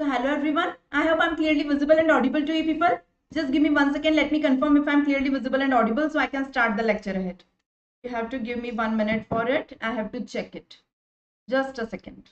So hello everyone. I hope I'm clearly visible and audible to you people. Just give me 1 second. Let me confirm if I'm clearly visible and audible so I can start the lecture ahead. You have to give me 1 minute for it. I have to check it. Just a second.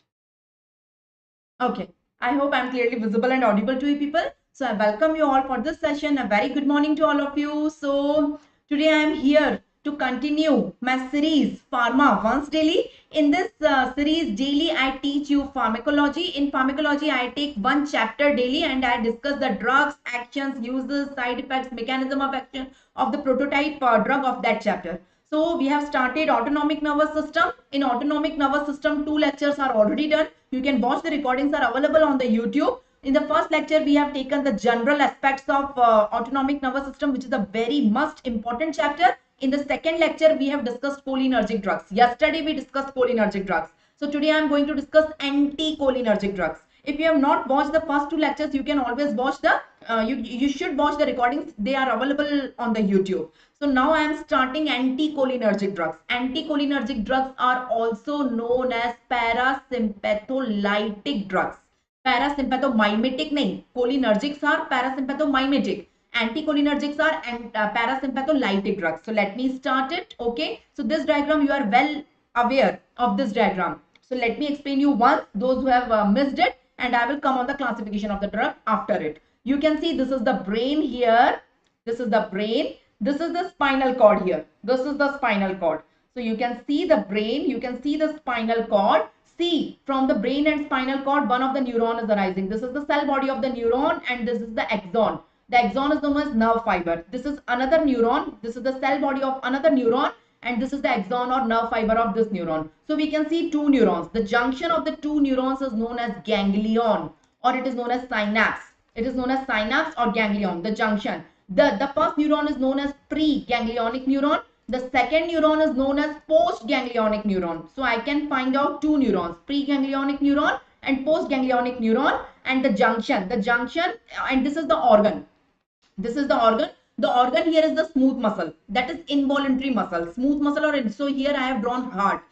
Okay. I hope I'm clearly visible and audible to you people. So I welcome you all for this session. A very good morning to all of you. So today I am here to continue my series Pharma Once Daily. In this series daily I teach you pharmacology. In pharmacology I take one chapter daily and I discuss the drugs, actions, uses, side effects, mechanism of action of the prototype drug of that chapter. So we have started autonomic nervous system. In autonomic nervous system, 2 lectures are already done. You can watch the recordings are available on the YouTube. In the first lecture, we have taken the general aspects of autonomic nervous system, which is a very most important chapter. In the second lecture, we have discussed cholinergic drugs. Yesterday, we discussed cholinergic drugs. So today, I am going to discuss anticholinergic drugs. If you have not watched the first 2 lectures, you can always watch the you should watch the recordings. They are available on the YouTube. So now I am starting anticholinergic drugs. Anticholinergic drugs are also known as parasympatholytic drugs. Parasympathomimetic nahi. Cholinergics are parasympathomimetic. Anticholinergics are parasympatholytic drugs. So let me start it. Okay. So this diagram, you are well aware of this diagram. So let me explain you once, those who have missed it, and I will come on the classification of the drug after it. You can see this is the brain here. This is the brain. This is the spinal cord here. This is the spinal cord. So you can see the brain. You can see the spinal cord. See, from the brain and spinal cord, one of the neuron is arising. This is the cell body of the neuron and this is the axon. The axon is known as nerve fiber. This is another neuron. This is the cell body of another neuron and this is the axon or nerve fiber of this neuron. So we can see two neurons. The junction of the two neurons is known as ganglion or it is known as synapse. It is known as synapse or ganglion, the junction. The first neuron is known as preganglionic neuron. The second neuron is known as postganglionic neuron. So I can find out two neurons, preganglionic neuron and postganglionic neuron and the junction, and this is the organ. This is the organ. The organ here is the smooth muscle. That is involuntary muscle. Smooth muscle or so here I have drawn heart,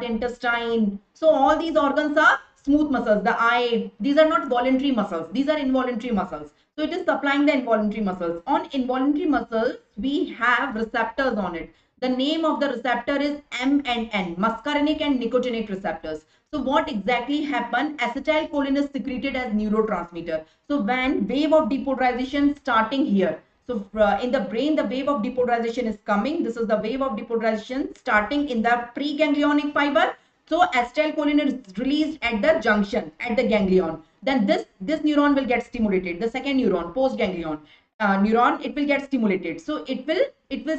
intestine. So all these organs are smooth muscles. The eye, these are not voluntary muscles. These are involuntary muscles. So it is supplying the involuntary muscles. On involuntary muscles, we have receptors on it. The name of the receptor is M and N, muscarinic and nicotinic receptors. So what exactly happened? Acetylcholine is secreted as neurotransmitter. So when wave of depolarization starting here, so in the brain, the wave of depolarization is coming. This is the wave of depolarization starting in the preganglionic fiber. So acetylcholine is released at the junction, at the ganglion. Then this neuron will get stimulated. The second neuron, postganglion neuron, it will get stimulated. So it will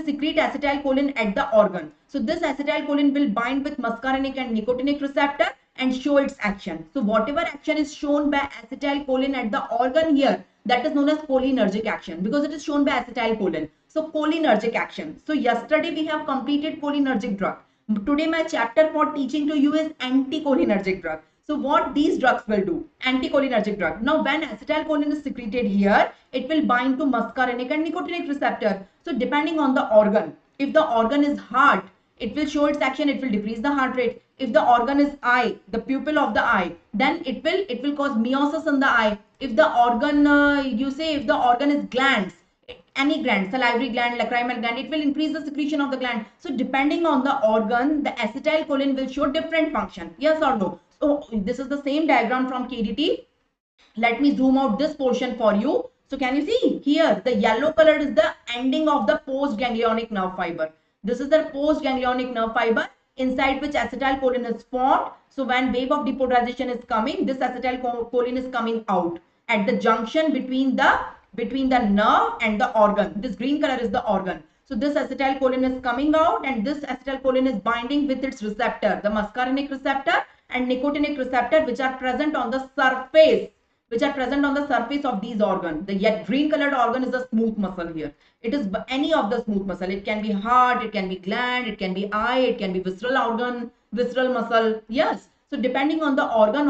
secrete acetylcholine at the organ. So this acetylcholine will bind with muscarinic and nicotinic receptor and show its action. So whatever action is shown by acetylcholine at the organ here, that is known as cholinergic action because it is shown by acetylcholine. So cholinergic action. So yesterday we have completed cholinergic drug. Today my chapter for teaching to you is anticholinergic drug. So what these drugs will do? Anticholinergic drug. Now when acetylcholine is secreted here, it will bind to muscarinic and nicotinic receptor. So depending on the organ, if the organ is heart, it will show its action, it will decrease the heart rate. If the organ is eye, the pupil of the eye, then it will cause meiosis in the eye. If the organ, if the organ is glands, any gland, salivary gland, lacrimal gland, it will increase the secretion of the gland. So depending on the organ, the acetylcholine will show different function. Yes or no? So this is the same diagram from KDT. Let me zoom out this portion for you. So can you see here, the yellow color is the ending of the postganglionic nerve fiber. This is the postganglionic nerve fiber inside which acetylcholine is formed. So when wave of depolarization is coming, this acetylcholine is coming out at the junction between the nerve and the organ. This green color is the organ. So this acetylcholine is coming out and this acetylcholine is binding with its receptor, the muscarinic receptor and nicotinic receptor, which are present on the surface of these organs. The yet green colored organ is a smooth muscle here. It is any of the smooth muscle. It can be heart, it can be gland, it can be eye, it can be visceral organ, visceral muscle. Yes. So depending on the organ,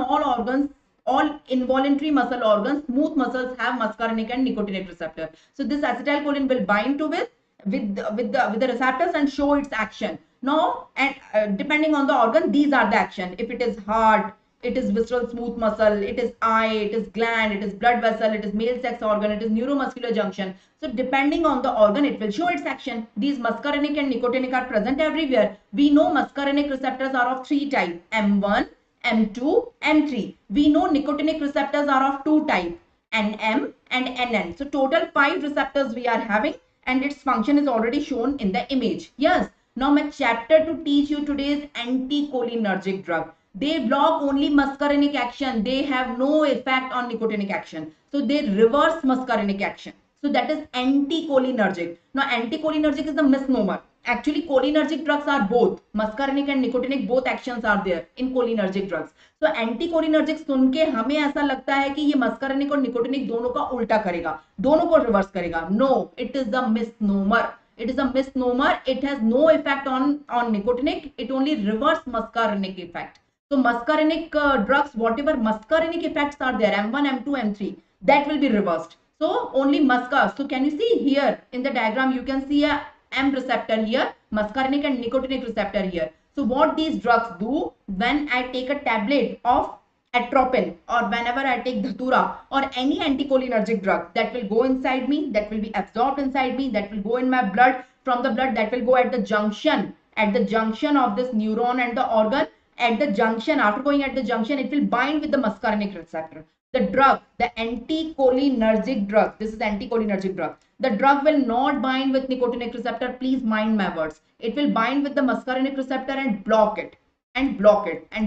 all involuntary muscle organs, smooth muscles have muscarinic and nicotinic receptor. So this acetylcholine will bind to with the receptors and show its action. Now, and depending on the organ, these are the action. If it is heart, It is visceral smooth muscle, it is eye, it is gland, it is blood vessel, it is male sex organ, it is neuromuscular junction. So depending on the organ, it will show its action. These muscarinic and nicotinic are present everywhere. We know muscarinic receptors are of three types: M1, M2, M3. We know nicotinic receptors are of two types: NM and NN. So total 5 receptors we are having, and its function is already shown in the image. Yes. Now my chapter to teach you today is anticholinergic drug. They block only muscarinic action. They have no effect on nicotinic action. So they reverse muscarinic action. So that is anticholinergic. Now anticholinergic is a misnomer. Actually cholinergic drugs are both. Muscarinic and nicotinic both actions are there in cholinergic drugs. So anticholinergic सुन के हमें ऐसा लगता है कि ये muscarinic और nicotinic दोनों का उल्टा करेगा, दोनों को रिवर्स करेगा. No, it is a misnomer. It is a misnomer. It has no effect on nicotinic. It only reverse muscarinic effect. So muscarinic drugs, whatever muscarinic effects are there, M1, M2, M3, that will be reversed. So only muscar. So can you see here in the diagram, you can see a M receptor here, muscarinic and nicotinic receptor here. So what these drugs do, when I take a tablet of atropine or whenever I take dhatura or any anticholinergic drug, that will go inside me, that will be absorbed inside me, that will go in my blood, from the blood that will go at the junction of this neuron and the organ. At the junction, after going at the junction, it will bind with the muscarinic receptor. The drug, the anticholinergic drug, this is anticholinergic drug. The drug will not bind with nicotinic receptor. Please mind my words. It will bind with the muscarinic receptor and block it and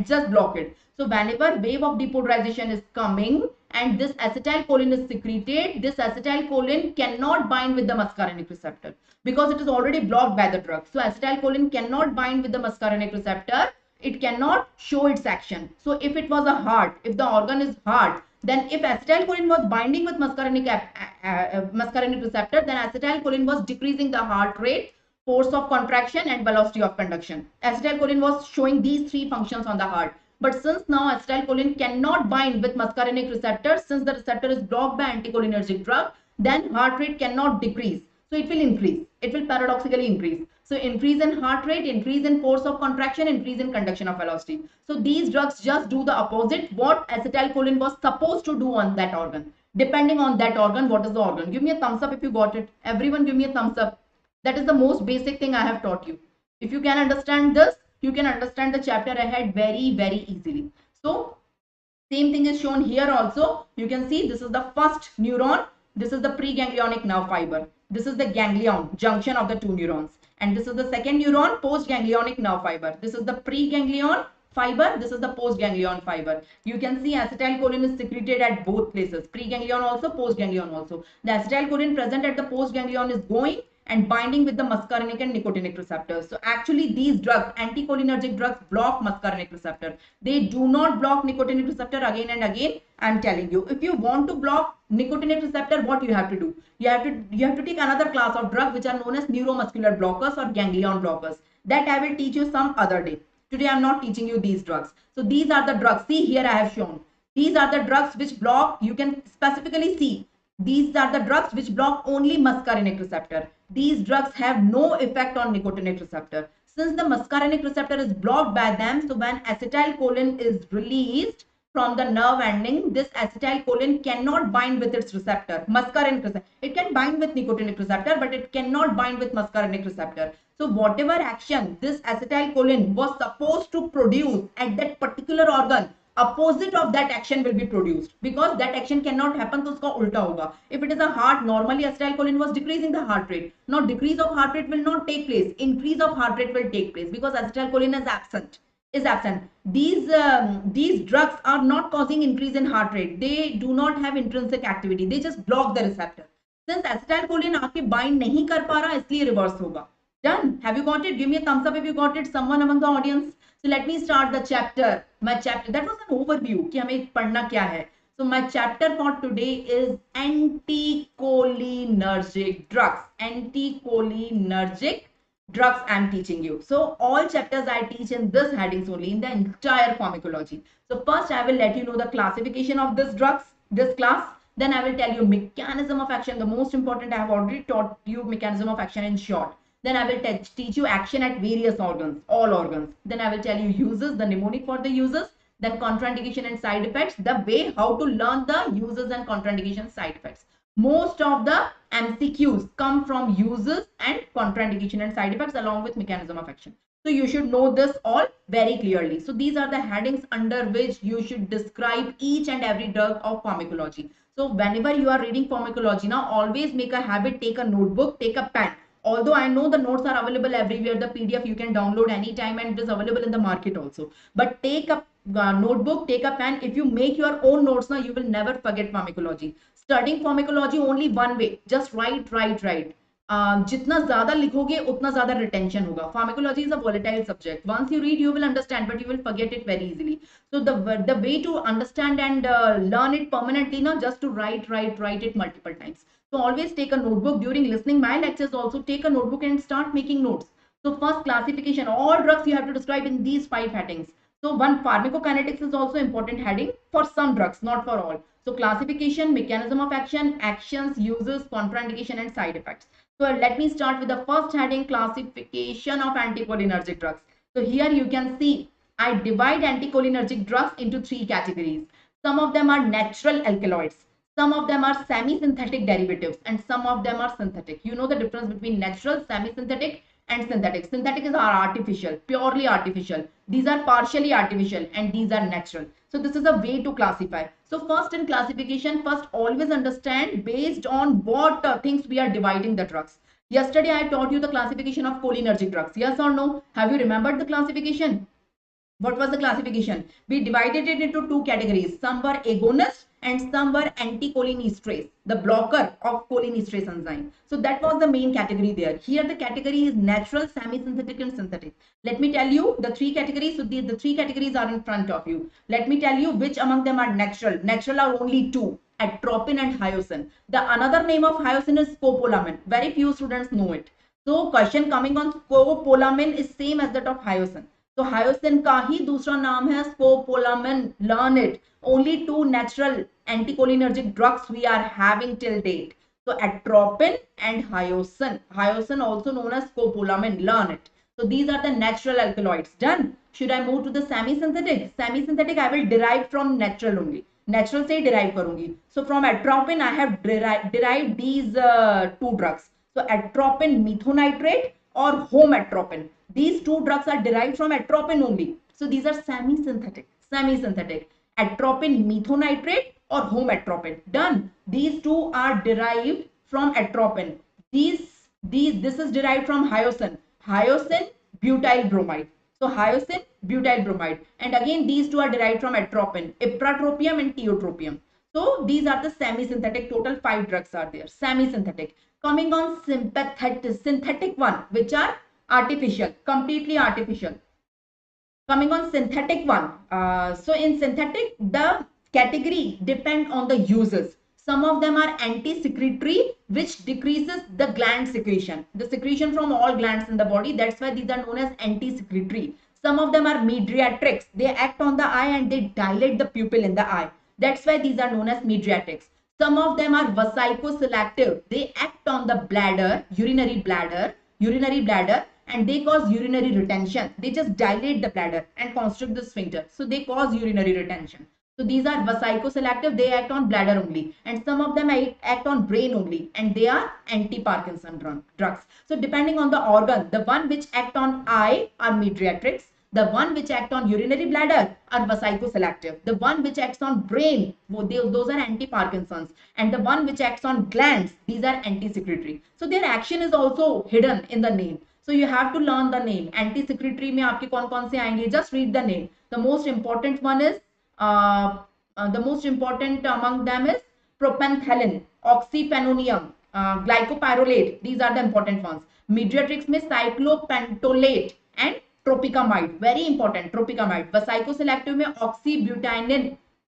just block it. So whenever wave of depolarization is coming and this acetylcholine is secreted, this acetylcholine cannot bind with the muscarinic receptor because it is already blocked by the drug. So acetylcholine cannot bind with the muscarinic receptor. It cannot show its action. So if it was a heart, if the organ is heart, then if acetylcholine was binding with muscarinic receptor, then acetylcholine was decreasing the heart rate, force of contraction and velocity of conduction. Acetylcholine was showing these three functions on the heart. But since now acetylcholine cannot bind with muscarinic receptor, since the receptor is blocked by anticholinergic drug, then heart rate cannot decrease. So it will increase. It will paradoxically increase. So increase in heart rate, increase in force of contraction, increase in conduction of velocity. So these drugs just do the opposite what acetylcholine was supposed to do on that organ. Depending on that organ, what is the organ? Give me a thumbs up if you got it. Everyone give me a thumbs up. That is the most basic thing I have taught you. If you can understand this, you can understand the chapter ahead very, very easily. So same thing is shown here also. You can see this is the first neuron. This is the preganglionic nerve fiber. This is the ganglion, junction of the two neurons. And this is the second neuron, postganglionic nerve fiber. This is the preganglion fiber. This is the postganglion fiber. You can see acetylcholine is secreted at both places. Preganglion also, postganglion also. The acetylcholine present at the postganglion is going and binding with the muscarinic and nicotinic receptors. So actually these drugs, anticholinergic drugs, block muscarinic receptor. They do not block nicotinic receptor again and again. I'm telling you, if you want to block nicotinic receptor, what you have to do? You have to take another class of drugs which are known as neuromuscular blockers or ganglion blockers. That I will teach you some other day. Today I'm not teaching you these drugs. So these are the drugs. See here I have shown. These are the drugs which block. You can specifically see. These are the drugs which block only muscarinic receptor. These drugs have no effect on nicotinic receptor. Since the muscarinic receptor is blocked by them, so when acetylcholine is released from the nerve ending, this acetylcholine cannot bind with its receptor, muscarinic receptor. It can bind with nicotinic receptor, but it cannot bind with muscarinic receptor. So whatever action this acetylcholine was supposed to produce at that particular organ, opposite of that action will be produced because that action cannot happen, so uska ulta hoga. If it is a heart, normally acetylcholine was decreasing the heart rate. Now decrease of heart rate will not take place, increase of heart rate will take place because acetylcholine is absent. These drugs are not causing increase in heart rate. They do not have intrinsic activity. They just block the receptor. Since acetylcholine आके bind नहीं कर पा रहा, इसलिए reverse होगा. Done? Have you got it? Give me a thumbs up if you got it. Someone among the audience. So let me start the chapter. My chapter, that was an overview कि हमें पढ़ना क्या है. So my chapter for today is anticholinergic drugs. Anticholinergic drugs I'm teaching you. So all chapters I teach in this headings only in the entire pharmacology. So first I will let you know the classification of this drugs, this class. Then I will tell you mechanism of action. The most important, I have already taught you mechanism of action in short. Then I will teach you action at various organs, all organs. Then I will tell you uses, the mnemonic for the uses. then contraindication and side effects, the way how to learn the uses and contraindication side effects. Most of the MCQs come from uses and contraindication and side effects along with mechanism of action. So you should know this all very clearly. So these are the headings under which you should describe each and every drug of pharmacology. So whenever you are reading pharmacology now, always make a habit, take a notebook, take a pen. Although I know the notes are available everywhere, the PDF you can download anytime and it is available in the market also. But take a notebook, take a pen. If you make your own notes now, you will never forget pharmacology. Studying pharmacology only one way, just write, write, write. जितना ज्यादा लिखोगे उतना ज्यादा retention होगा. Pharmacology is a volatile subject. Once you read, you will understand, but you will forget it very easily. So the way to understand and learn it permanently, now just to write it multiple times. So always take a notebook during listening my lectures. Also take a notebook and start making notes. So first, classification. All drugs you have to describe in these 5 headings. So one, pharmacokinetics is also important heading for some drugs, not for all. So classification, mechanism of action, actions, uses, contraindication and side effects. So let me start with the first heading, classification of anticholinergic drugs. So here you can see I divide anticholinergic drugs into 3 categories. Some of them are natural alkaloids, some of them are semi-synthetic derivatives, and some of them are synthetic. You know the difference between natural, semi-synthetic and synthetic. Synthetic is artificial, purely artificial. These are partially artificial and these are natural. So this is a way to classify. So first in classification, first always understand based on what things we are dividing the drugs. Yesterday I taught you the classification of cholinergic drugs. Yes or no? Have you remembered the classification? What was the classification? We divided it into 2 categories. Some were agonist and some were anticholinesterase, the blocker of cholinesterase enzyme. So that was the main category there. Here the category is natural, semi-synthetic and synthetic. Let me tell you the 3 categories. So the 3 categories are in front of you. Let me tell you which among them are natural. Natural are only 2, atropine and hyoscine. The another name of hyoscine is scopolamine. Very few students know it. So question coming on scopolamine is same as that of hyoscine. तो hyoscine का ही दूसरा नाम है स्कोपोलामिन. Learn it. Only 2 natural anticholinergic drugs we are having till date. So atropine and hyoscine. Hyoscine also known as scopolamine. Learn it. So these are the natural alkaloids. Done. Should I move to the semi-synthetic? Semi-synthetic I will derive from natural only. Natural से derive करूंगी. So from atropine I have derived these 2 drugs. So atropine methonitrate or homatropine. These 2 drugs are derived from atropine only. So these are semi-synthetic. Semi-synthetic. Atropine methonitrate or homatropine. Done. These 2 are derived from atropine. This is derived from hyoscine. Hyoscine butyl bromide. So hyoscine butyl bromide. And again these 2 are derived from atropine. Ipratropium and tiotropium. So these are the semi-synthetic. Total 5 drugs are there. Semi-synthetic. Coming on synthetic one, which are artificial, completely artificial. Coming on synthetic one. So in synthetic, the category depend on the uses. Some of them are anti-secretory, which decreases the gland secretion. The secretion from all glands in the body. That's why these are known as anti-secretory. Some of them are mediatrix. They act on the eye and they dilate the pupil in the eye. That's why these are known as mediatrix. Some of them are vesicoselective. They act on the bladder, urinary bladder, and they cause urinary retention. They just dilate the bladder and constrict the sphincter. So they cause urinary retention. So these are vesicoselective. They act on bladder only. And some of them act on brain only. And they are anti-Parkinson drugs. So depending on the organ, the one which act on eye are mediatrix. The one which act on urinary bladder are vesicoselective. The one which acts on brain, those are anti-Parkinson's. And the one which acts on glands, these are anti-secretory. So their action is also hidden in the name. So you have to learn the name. Anti-secretory में आपके कौन-कौन से आएंगे? Just read the name. The most important one is, the most important among them is propanthelin, oxyphenonium, glycopyrrolate. These are the important ones. Mediatrix में cyclopentolate and tropicamide, very important, tropicamide. Vesicoselective में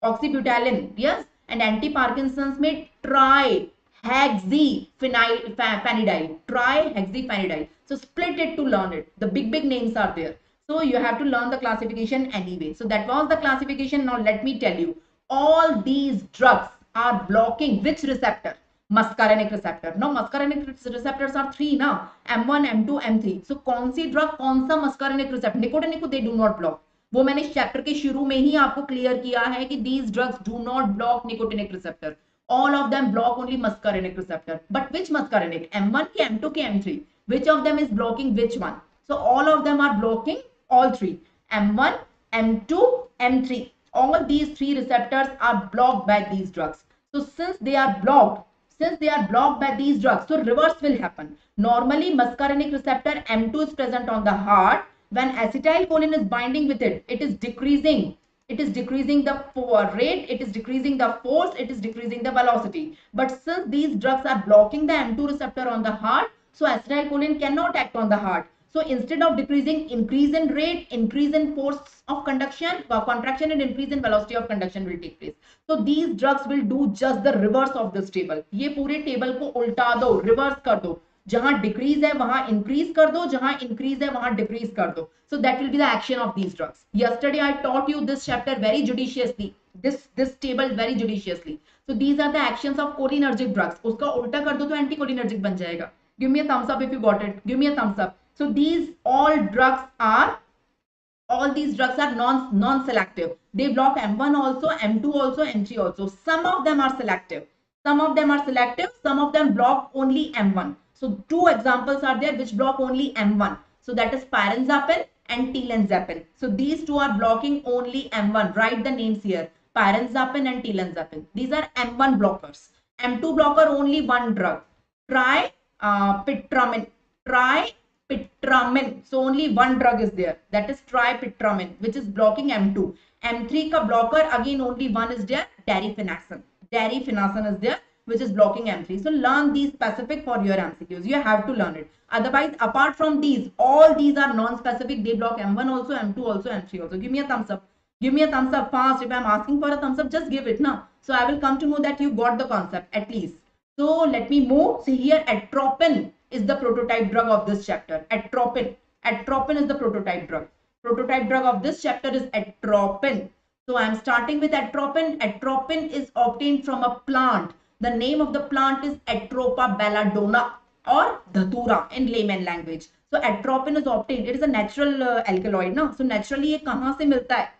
oxybutylin, yes, and anti-Parkinson's में trihexyphenidyl. So split it to learn it. The big names are there. So you have to learn the classification anyway. So that was the classification. Now let me tell you, all these drugs are blocking which receptor? Muscarinic receptor. Now muscarinic receptors are 3 now, M1, M2, M3. So कौन सी drug कौन सा muscarinic receptor? Nicotinic they do not block. वो मैंने chapter के शुरू में ही आपको clear किया है कि these drugs do not block nicotinic receptor. All of them block only muscarinic receptor. But which muscarinic? M1 ki M2 ki M3? Which of them is blocking which one? So all of them are blocking all three. M1, M2, M3. All these three receptors are blocked by these drugs. So since they are blocked by these drugs, so reverse will happen. Normally muscarinic receptor M2 is present on the heart. When acetylcholine is binding with it, it is decreasing the rate, it is decreasing the force, it is decreasing the velocity. But since these drugs are blocking the M2 receptor on the heart, so acetylcholine cannot act on the heart. So instead of decreasing, increase in rate, increase in force of conduction, contraction, and increase in velocity of conduction will take place. So these drugs will do just the reverse of this table. ये पूरे table को उल्टा दो, reverse कर दो. जहां decrease है वहां इंक्रीज कर दो, जहां इंक्रीज है वहां डिक्रीज कर दो. So that will be the action of these drugs. Yesterday I taught you this chapter very judiciously, this table very judiciously. So these are the actions of cholinergic drugs. उसका उल्टा कर दो तो anticholinergic बन जाएगा. Give me a thumbs up if you got it. Give me a thumbs up. So these all these drugs are non-selective. They block M1 also, M2 also, M3 also. Some of them are selective. Some of them block only M1. So two examples are there which block only M1. So that is pyranzapine and telenzapine. So these two are blocking only M1. Write the names here. Pyranzapine and telenzapine. These are M1 blockers. M2 blocker only one drug. Tripitramine. So only one drug is there. That is tripitramine, which is blocking M2. M3 ka blocker again only one is there. Darifenacin. Darifenacin is there, which is blocking M3. So learn these specific for your MCQs. You have to learn it. Otherwise, apart from these, all these are non-specific. They block M1 also, M2 also, M3 also. Give me a thumbs up. Give me a thumbs up fast. If I'm asking for a thumbs up, just give it now. So I will come to know that you got the concept at least. So let me move. See here, atropine is the prototype drug of this chapter. Atropine. Atropine is the prototype drug. Prototype drug of this chapter is atropine. So I am starting with atropine. Atropine is obtained from a plant. The name of the plant is Atropa belladonna or dhatura in layman language. So atropine is obtained. It is a natural alkaloid, no? So naturally ये कहाँ से मिलता है?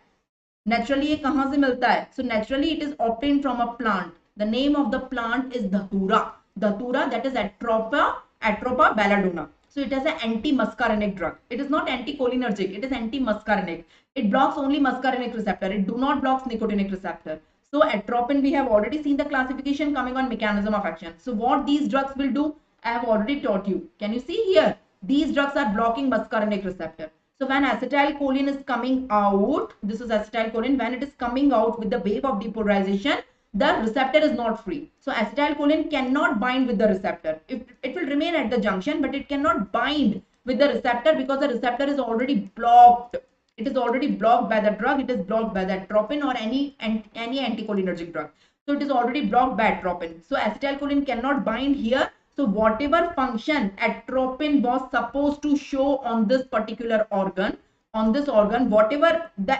So naturally it is obtained from a plant. The name of the plant is dhatura. Dhatura, that is Atropa belladonna. So it is an anti-muscarinic drug. It is not anticholinergic. It is anti-muscarinic. It blocks only muscarinic receptor. It do not blocks nicotinic receptor. So atropine, we have already seen the classification coming on mechanism of action. So what these drugs will do, I have already taught you. Can you see here? These drugs are blocking muscarinic receptor. So when acetylcholine is coming out, this is acetylcholine, when it is coming out with the wave of depolarization, the receptor is not free. So acetylcholine cannot bind with the receptor. It will remain at the junction, but it cannot bind with the receptor because the receptor is already blocked. It is already blocked by the drug. It is blocked by the atropine or any anticholinergic drug. So it is already blocked by atropine. So acetylcholine cannot bind here. So whatever function atropine was supposed to show on this particular organ, whatever the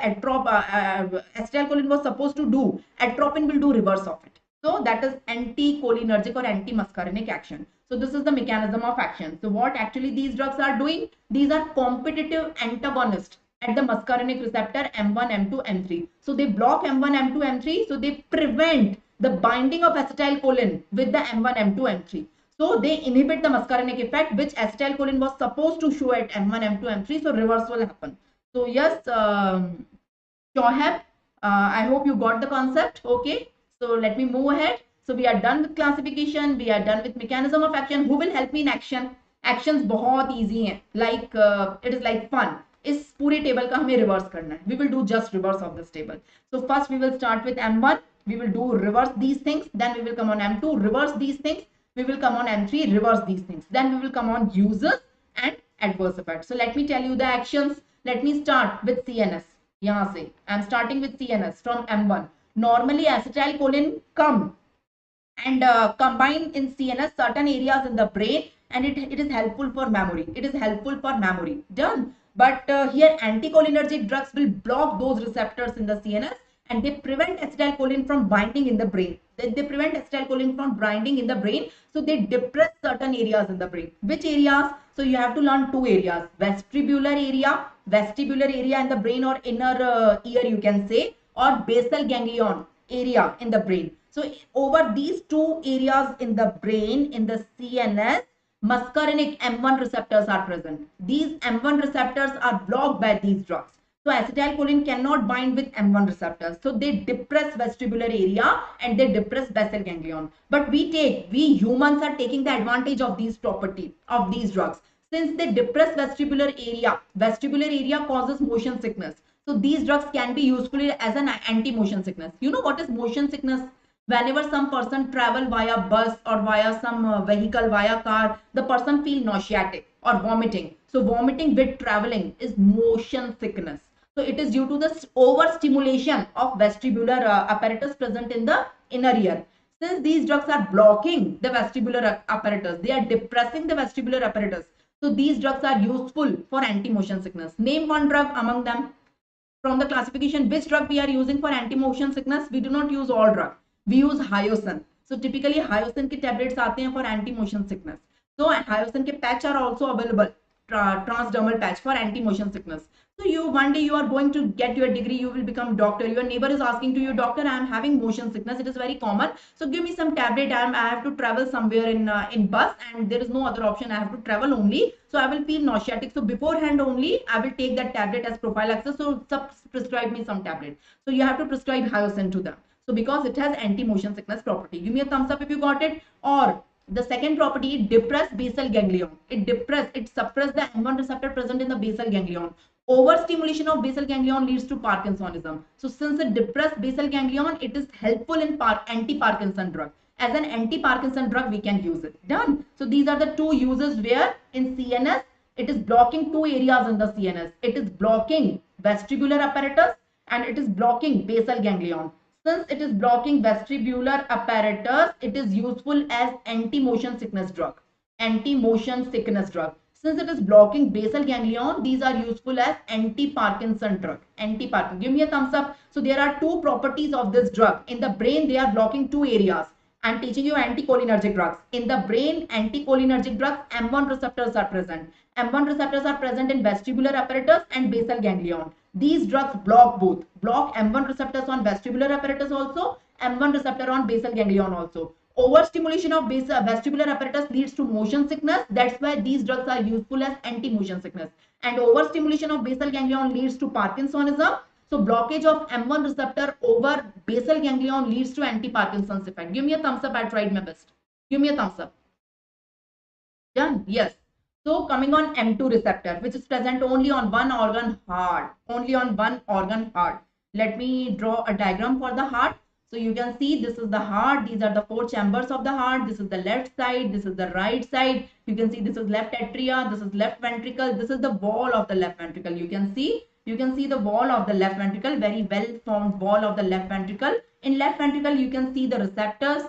acetylcholine was supposed to do, atropine will do reverse of it. So that is anticholinergic or anti-muscarinic action. So this is the mechanism of action. So what actually these drugs are doing? These are competitive antagonists at the muscarinic receptor M1, M2, M3. So they block M1, M2, M3. So they prevent the binding of acetylcholine with the M1, M2, M3. So they inhibit the muscarinic effect, which acetylcholine was supposed to show at M1, M2, M3. So reverse will happen. So yes, Shoaib, I hope you got the concept. Okay. So let me move ahead. So we are done with classification. We are done with mechanism of action. Who will help me in action? Actions बहुत easy हैं. Like it is like fun. इस पूरे table का हमें reverse करना है. We will do just reverse of this table. So first we will start with M1. We will do reverse these things. Then we will come on M2, reverse these things. We will come on M3, reverse these things. Then we will come on uses and adverse effects. So let me tell you the actions. Let me start with CNS. यहाँ से I am starting with CNS from M1. Normally acetylcholine come and combine in CNS certain areas in the brain, and it is helpful for memory. It is helpful for memory. Done. But here anticholinergic drugs will block those receptors in the CNS, and they prevent acetylcholine from binding in the brain. They prevent acetylcholine from binding in the brain. So they depress certain areas in the brain. Which areas? So you have to learn two areas: vestibular area vestibular area in the brain or inner ear, you can say, or basal ganglion area in the brain. So over these two areas in the brain, in the CNS, muscarinic M1 receptors are present. These M1 receptors are blocked by these drugs. So acetylcholine cannot bind with M1 receptors. So they depress vestibular area and they depress basal ganglion. But we humans are taking the advantage of these property of these drugs. Since they depress vestibular area causes motion sickness. So these drugs can be useful as an anti-motion sickness. You know what is motion sickness? Whenever some person travel via bus or via some vehicle, via car, the person feel nauseatic or vomiting. So vomiting with traveling is motion sickness. So it is due to the overstimulation of vestibular apparatus present in the inner ear. Since these drugs are blocking the vestibular apparatus, they are depressing the vestibular apparatus. So these drugs are useful for anti-motion sickness. Name one drug among them. From the classification, which drug we are using for anti-motion sickness? We do not use all drug. We use hyoscine. So typically hyoscine के tablets आते हैं for anti-motion sickness. So hyoscine के patch are also available, transdermal patch for anti-motion sickness. So you one day you are going to get your degree, you will become doctor. Your neighbor is asking to you, doctor, I am having motion sickness. It is very common. So give me some tablet. I have to travel somewhere in bus and there is no other option. I have to travel only. So I will feel nauseatic. So beforehand only I will take that tablet as prophylaxis. So prescribe me some tablet. So you have to prescribe hyoscine to them. So because it has anti-motion sickness property. Give me a thumbs up if you got it. Or the second property, depress basal ganglion. It suppress the M1 receptor present in the basal ganglion. Overstimulation of basal ganglion leads to Parkinsonism. So since it depresses basal ganglion, it is helpful in anti-Parkinson drug. As an anti-Parkinson drug, we can use it. Done. So these are the two uses where in CNS, it is blocking two areas in the CNS. It is blocking vestibular apparatus and it is blocking basal ganglion. Since it is blocking vestibular apparatus, it is useful as anti-motion sickness drug. Anti-motion sickness drug. Since it is blocking basal ganglion, these are useful as anti-Parkinson drug. Anti-Parkinson. Give me a thumbs up. So there are two properties of this drug. In the brain, they are blocking two areas. I'm teaching you anticholinergic drugs. In the brain, anticholinergic drugs, M1 receptors are present. M1 receptors are present in vestibular apparatus and basal ganglion. These drugs block both. Block M1 receptors on vestibular apparatus also, M1 receptor on basal ganglion also. Overstimulation of vestibular apparatus leads to motion sickness. That's why these drugs are useful as anti-motion sickness. And overstimulation of basal ganglion leads to Parkinsonism. So blockage of M1 receptor over basal ganglion leads to anti-Parkinson's effect. Give me a thumbs up. I tried my best. Give me a thumbs up. Done? Yes. So coming on M2 receptor, which is present only on one organ, heart. Only on one organ, heart. Let me draw a diagram for the heart. So you can see this is the heart. These are the four chambers of the heart. This is the left side. This is the right side. You can see this is left atria. This is left ventricle. This is the wall of the left ventricle. You can see the wall of the left ventricle. Very well formed wall of the left ventricle. In left ventricle, you can see the receptors.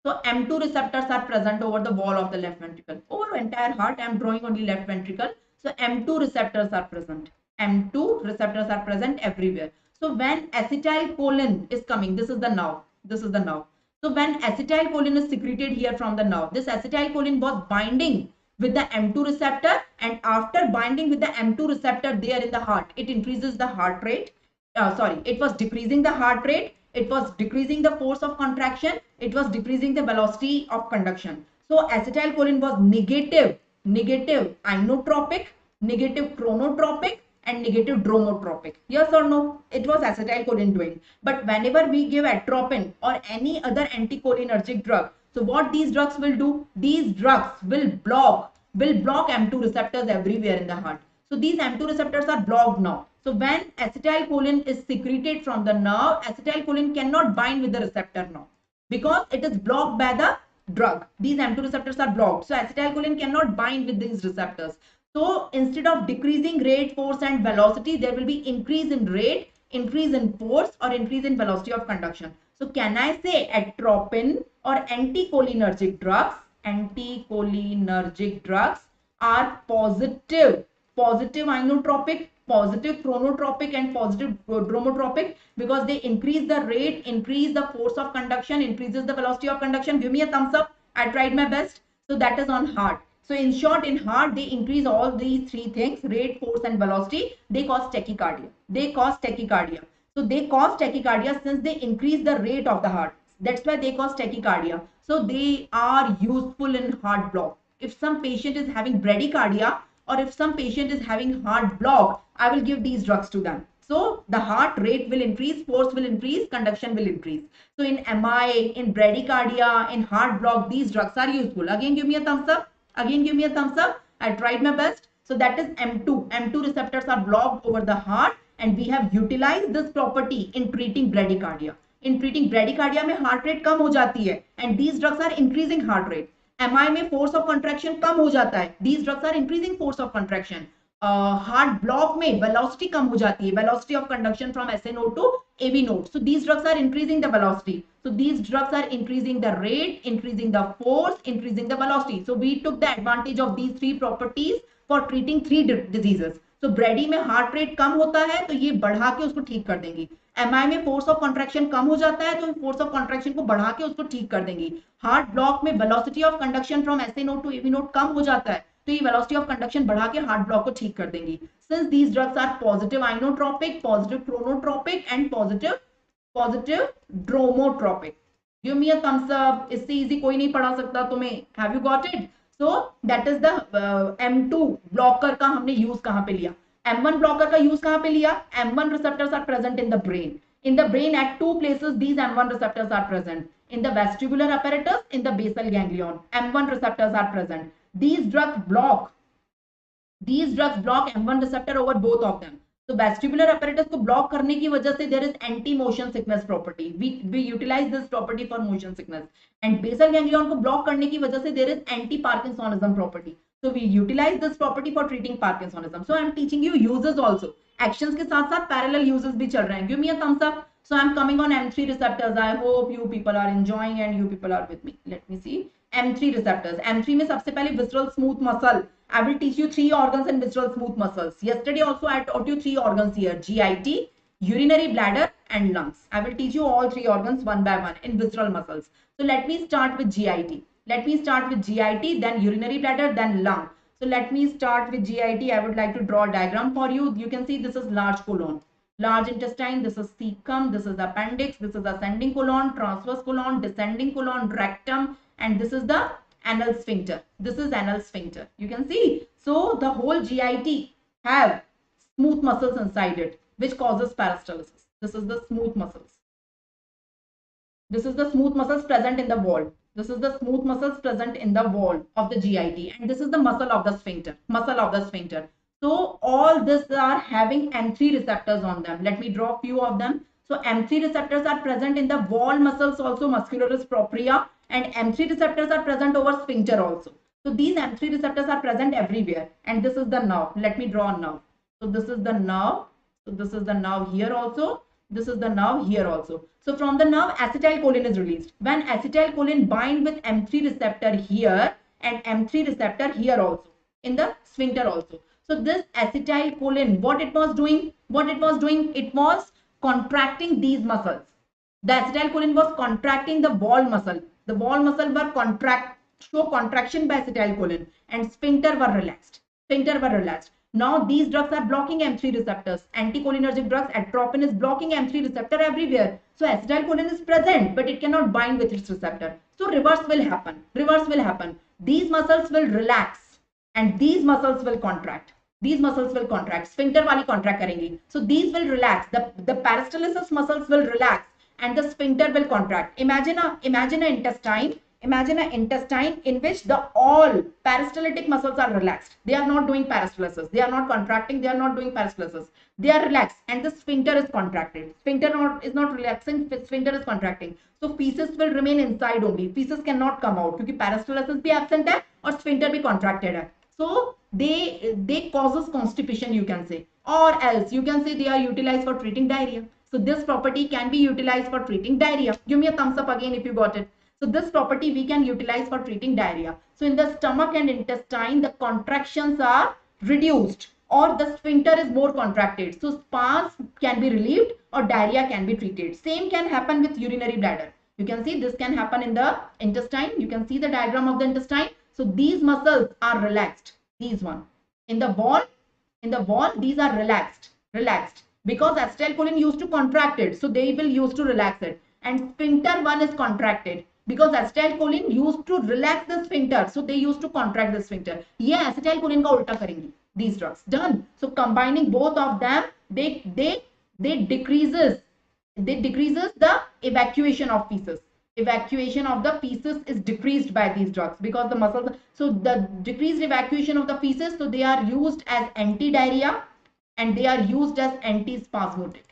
So M2 receptors are present over the wall of the left ventricle. Over the entire heart, I am drawing only left ventricle. So M2 receptors are present. M2 receptors are present everywhere. So when acetylcholine is coming, this is the nerve. This is the nerve. So when acetylcholine is secreted here from the nerve, this acetylcholine was binding with the M2 receptor, and after binding with the M2 receptor there in the heart, it increases the heart rate. It was decreasing the heart rate. It was decreasing the force of contraction. It was decreasing the velocity of conduction. So acetylcholine was negative inotropic, negative chronotropic, and negative dromotropic. Yes or no? It was acetylcholine doing. But whenever we give atropine or any other anticholinergic drug, so what these drugs will do? These drugs will block M2 receptors everywhere in the heart. So these M2 receptors are blocked now. So when acetylcholine is secreted from the nerve, acetylcholine cannot bind with the receptor now because it is blocked by the drug. These M2 receptors are blocked. So acetylcholine cannot bind with these receptors. So instead of decreasing rate, force and velocity, there will be increase in rate, increase in force or increase in velocity of conduction. So can I say atropine or anticholinergic drugs are positive inotropic, positive chronotropic and positive dromotropic because they increase the rate, increase the force of conduction, increases the velocity of conduction. Give me a thumbs up. I tried my best. So that is on heart. So in short, in heart, they increase all these three things: rate, force, and velocity. They cause tachycardia. They cause tachycardia. So they cause tachycardia since they increase the rate of the heart. That's why they cause tachycardia. So they are useful in heart block. If some patient is having bradycardia, or if some patient is having heart block, I will give these drugs to them. So the heart rate will increase, force will increase, conduction will increase. So in MI, in bradycardia, in heart block, these drugs are useful. Again, give me a thumbs up. Again, give me a thumbs up. I tried my best. So that is M2. M2 receptors are blocked over the heart, and we have utilized this property in treating bradycardia. In treating bradycardia में heart rate कम हो जाती है, and these drugs are increasing heart rate. MI में force of contraction कम हो जाता है. These drugs are increasing force of contraction. Heart block में velocity कम हो जाती है. Velocity of conduction from SA node to AV node. So these drugs are increasing the velocity. So these drugs are increasing the rate, increasing the force, increasing the velocity. So we took the advantage of these three properties for treating three diseases. So ब्रेडी में heart rate कम होता है तो ये बढ़ा के उसको ठीक कर देंगी. एमआई में फोर्स ऑफ कॉन्ट्रैक्शन कम हो जाता है तो फोर्स ऑफ कॉन्ट्रैक्शन को बढ़ा के उसको ठीक कर देंगी. हार्ट ब्लॉक में velocity of conduction from SA node to AV node कम हो जाता है तो ये वेलोसिटी ऑफ कंडक्शन बढ़ा के हार्ट ब्लॉक को ठीक कर देंगी. Since these drugs are positive inotropic, positive chronotropic and positive dromotropic. Give me a thumbs up. इससे इजी कोई नहीं पढ़ा सकता तुम्हें. Have you got it? So that is the M2 blocker का हमने यूज कहां पे लिया. M1 blocker का यूज कहां पे लिया. M1 receptors are present in the brain. In the brain at two places these M1 receptors are present. In the vestibular apparatus, in the basal ganglion. M1 receptors are present. These drugs block M1 receptor over both of them. तो vestibular apparatus को block करने की वजह से there is anti motion sickness property. We utilize this property for motion sickness. And basal ganglion को block करने की वजह से there is anti Parkinsonism property. So we utilize this property for treating Parkinsonism. So I am teaching you uses also. Actions के साथ साथ parallel uses भी चल रहे हैं. Give me a thumbs up. So I am coming on M3 receptors. I hope you people are enjoying and you people are with me. Let me see. M3 receptors. M3 में सबसे पहले visceral smooth muscle. I will teach you three organs and visceral smooth muscles. Yesterday also I taught you three organs here: GIT, urinary bladder, and lungs. I will teach you all three organs one by one in visceral muscles. So let me start with GIT. Then urinary bladder, then lung. So let me start with GIT. I would like to draw a diagram for you. You can see this is large colon, large intestine. This is cecum. This is appendix. This is ascending colon, transverse colon, descending colon, rectum, and this is the anal sphincter. This is anal sphincter. You can see. So the whole GIT have smooth muscles inside it, which causes peristalsis. This is the smooth muscles. This is the smooth muscles present in the wall. This is the smooth muscles present in the wall of the GIT, and this is the muscle of the sphincter. Muscle of the sphincter. So all this are having M3 receptors on them. Let me draw a few of them. So M3 receptors are present in the wall muscles also, muscularis propria, and M3 receptors are present over sphincter also. So these M3 receptors are present everywhere, and this is the nerve. Let me draw a nerve. So this is the nerve. So this is the nerve here also. This is the nerve here also. So from the nerve, acetylcholine is released. When acetylcholine bind with M3 receptor here and M3 receptor here also, in the sphincter also. So this acetylcholine, what it was doing? It was contracting these muscles. The acetylcholine was contracting the wall muscle. The wall muscle were show contraction by acetylcholine, and sphincter were relaxed. Now these drugs are blocking M3 receptors. Anticholinergic drugs, atropine is blocking M3 receptor everywhere. So acetylcholine is present, but it cannot bind with its receptor. So reverse will happen. These muscles will relax and these muscles will contract. Sphincter wali contract करेंगी. So these will relax. The peristalsis muscles will relax and the sphincter will contract. Imagine an intestine in which all peristaltic muscles are relaxed. They are not doing peristalsis. They are not contracting. They are not doing peristalsis. They are relaxed and the sphincter is contracted. Sphincter is not relaxing. Sphincter is contracting. So feces will remain inside only. Feces cannot come out because peristalsis भी absent है और sphincter भी contracted है. So they causes constipation, you can say, or else you can say they are utilized for treating diarrhea. So this property can be utilized for treating diarrhea. Give me a thumbs up again if you got it. So this property we can utilize for treating diarrhea. So in the stomach and intestine, the contractions are reduced or the sphincter is more contracted. So spas can be relieved or diarrhea can be treated. Same can happen with urinary bladder. You can see this can happen in the intestine. You can see the diagram of the intestine. So these muscles are relaxed. These one in the wall, these are relaxed because acetylcholine used to contract it. So they will use to relax it. And sphincter one is contracted because acetylcholine used to relax the sphincter. So they used to contract the sphincter. Yeah, acetylcholine ka ulta karenge. These drugs done. So combining both of them, they decreases the evacuation of feces. Evacuation of the feces is decreased by these drugs because the muscles, so the decreased evacuation of the feces, so they are used as anti-diarrhea and they are used as anti-spasmodic.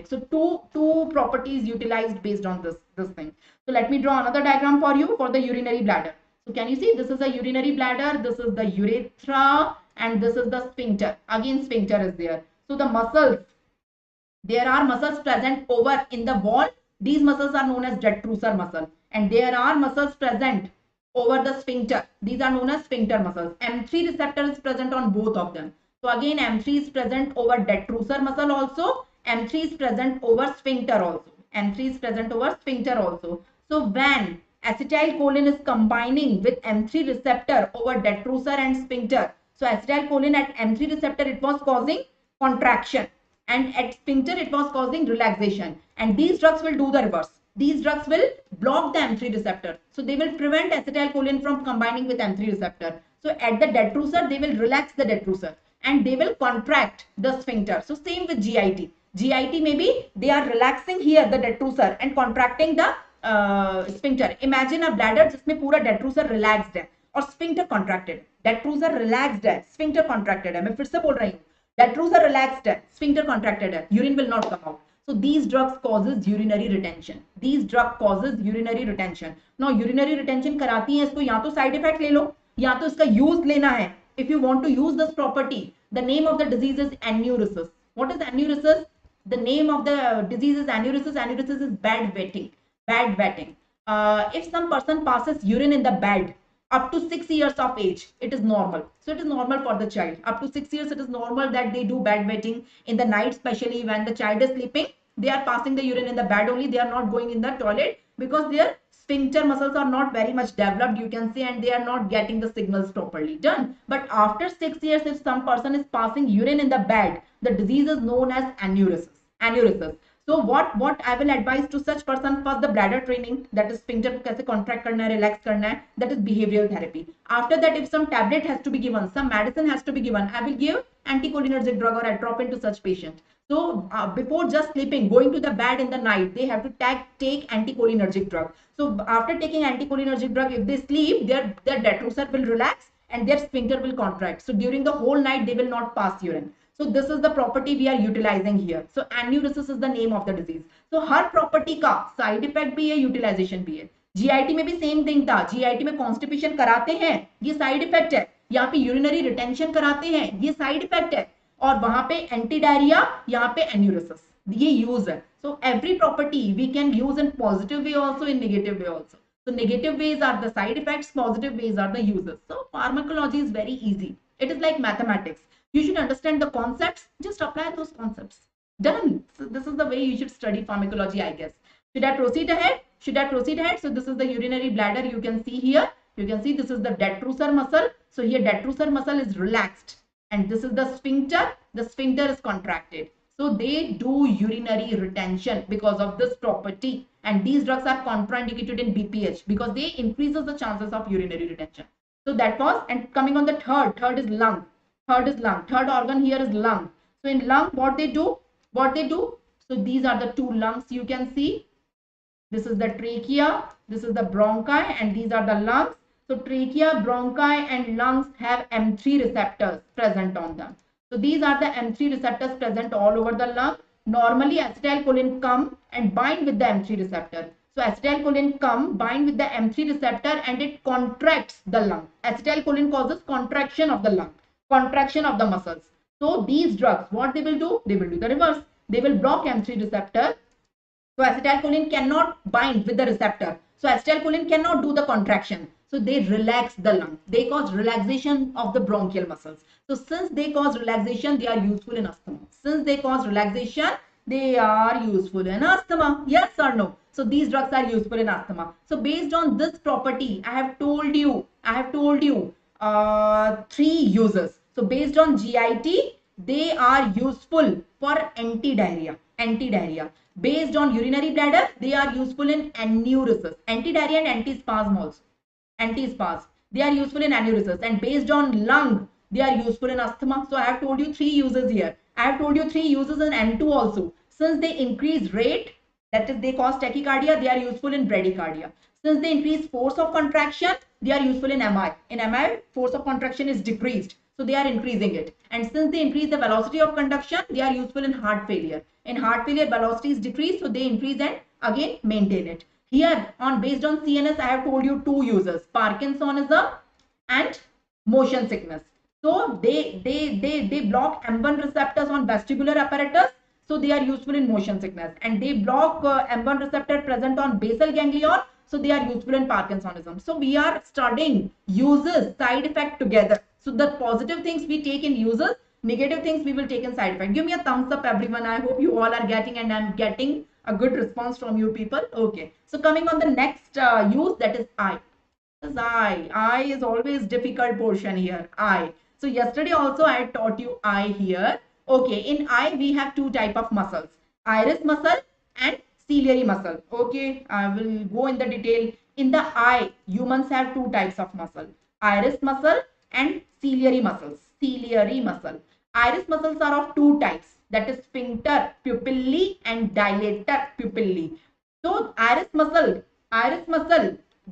So two properties utilized based on this thing. So let me draw another diagram for you for the urinary bladder. So can you see, this is a urinary bladder, this is the urethra, and this is the sphincter. Again sphincter is there. So the muscles, there are muscles present over in the wall. These muscles are known as detrusor muscle. And there are muscles present over the sphincter. These are known as sphincter muscles. M3 receptor is present on both of them. So again, M3 is present over detrusor muscle also. M3 is present over sphincter also. M3 is present over sphincter also. So when acetylcholine is combining with M3 receptor over detrusor and sphincter, so acetylcholine at M3 receptor, it was causing contraction, and at sphincter it was causing relaxation. And these drugs will do the reverse. These drugs will block the M3 receptor. So they will prevent acetylcholine from combining with M3 receptor. So at the detrusor, they will relax the detrusor and they will contract the sphincter. So same with GIT. GIT maybe they are relaxing here the detrusor and contracting the sphincter. Imagine a bladder जिसमें पूरा detrusor relaxed है और sphincter contracted. Detrusor relaxed है, sphincter contracted है. मैं फिर से बोल रही हूँ. Detrusor relaxed है, sphincter contracted है. Urine will not come out. So these drugs causes urinary retention. These drug causes urinary retention. Now urinary retention कराती हैं इसको, या तो side effect ले लो या तो इसका use लेना है. If you want to use this property, the name of the disease is enuresis. What is enuresis? The name of the disease is enuresis. Enuresis is bad wetting. Bad wetting. If some person passes urine in the bed up to 6 years of age, it is normal. So it is normal for the child. Up to 6 years, it is normal that they do bed wetting in the night, especially when the child is sleeping. They are passing the urine in the bed only. They are not going in the toilet because their sphincter muscles are not very much developed, you can say, and they are not getting the signals properly done. But after 6 years, if some person is passing urine in the bed, the disease is known as enuresis. Enuresis. So what I will advise to such person, first the bladder training, that is sphincter को कैसे contract करना है, relax करना है, that is behavioral therapy. After that, if some tablet has to be given, some medicine has to be given, I will give anticholinergic drug or atropine to such patient. So before just sleeping, going to the bed in the night, they have to take anticholinergic drug. So after taking anticholinergic drug, if they sleep, their detrusor will relax and their sphincter will contract. So during the whole night, they will not pass urine. So this is the property we are utilizing here. So enuresis is the name of the disease. So her property का side effect भी है, utilization भी है. GIT में भी same thing था. GIT में constipation कराते हैं, ये side effect है. यहाँ पे urinary retention कराते हैं, ये side effect है. और वहां पे anti-diarrhea, यहाँ पे enuresis. ये use है. So every property we can use in positive way also, in negative way also. So negative ways are the side effects, positive ways are the uses. So pharmacology is very easy. It is like mathematics. You should understand the concepts, just apply those concepts. Done. So this is the way you should study pharmacology, I guess. Should I proceed ahead? So this is the urinary bladder. You can see here. You can see this is the detrusor muscle. So here detrusor muscle is relaxed. And this is the sphincter. The sphincter is contracted. So they do urinary retention because of this property. And these drugs are contraindicated in BPH because they increases the chances of urinary retention. So that was, and coming on the third is lung. Third organ here is lung. So in lung, what they do? So these are the two lungs you can see. This is the trachea, this is the bronchi, and these are the lungs. So trachea, bronchi, and lungs have M3 receptors present on them. So these are the M3 receptors present all over the lung. Normally acetylcholine come and bind with the M3 receptor. So acetylcholine come, bind with the M3 receptor, and it contracts the lung. Acetylcholine causes contraction of the lung. Contraction of the muscles. So these drugs, what they will do? They will do the reverse. They will block M3 receptor. So acetylcholine cannot bind with the receptor. So acetylcholine cannot do the contraction. So they relax the lung. They cause relaxation of the bronchial muscles. So since they cause relaxation, they are useful in asthma. Since they cause relaxation, they are useful in asthma. Yes or no? So these drugs are useful in asthma. So based on this property, I have told you three uses. So based on GIT, they are useful for anti-diarrhea. Anti-diarrhea. Based on urinary bladder, they are useful in enuresis. Anti-diarrhea and anti-spasm also. Anti-spasm. They are useful in enuresis. And based on lung, they are useful in asthma. So I have told you three uses here. I have told you three uses in N2 also. Since they increase rate, that is they cause tachycardia, they are useful in bradycardia. Since they increase force of contraction, they are useful in MI. In MI, force of contraction is decreased. So they are increasing it. And since they increase the velocity of conduction, they are useful in heart failure. In heart failure, velocity is decreased, so they increase and again maintain it. Here, based on CNS, I have told you two uses: Parkinsonism and motion sickness. So they block M1 receptors on vestibular apparatus. So they are useful in motion sickness, and they block M1 receptor present on basal ganglion. So they are useful in Parkinsonism. So we are studying uses, side effect together. So the positive things we take in uses, negative things we will take in side effect. Give me a thumbs up, everyone. I hope you all are getting, and I'm getting a good response from you people. Okay. So coming on the next use, that is eye. I is always difficult portion here. I. So yesterday also I taught you eye here. Okay, in eye we have two type of muscles: iris muscle and ciliary muscle. Okay, I will go in the detail. In the eye, humans have two types of muscle: iris muscle and ciliary muscles. Ciliary muscle. Iris muscles are of two types, that is sphincter pupillae and dilator pupillae. So iris muscle,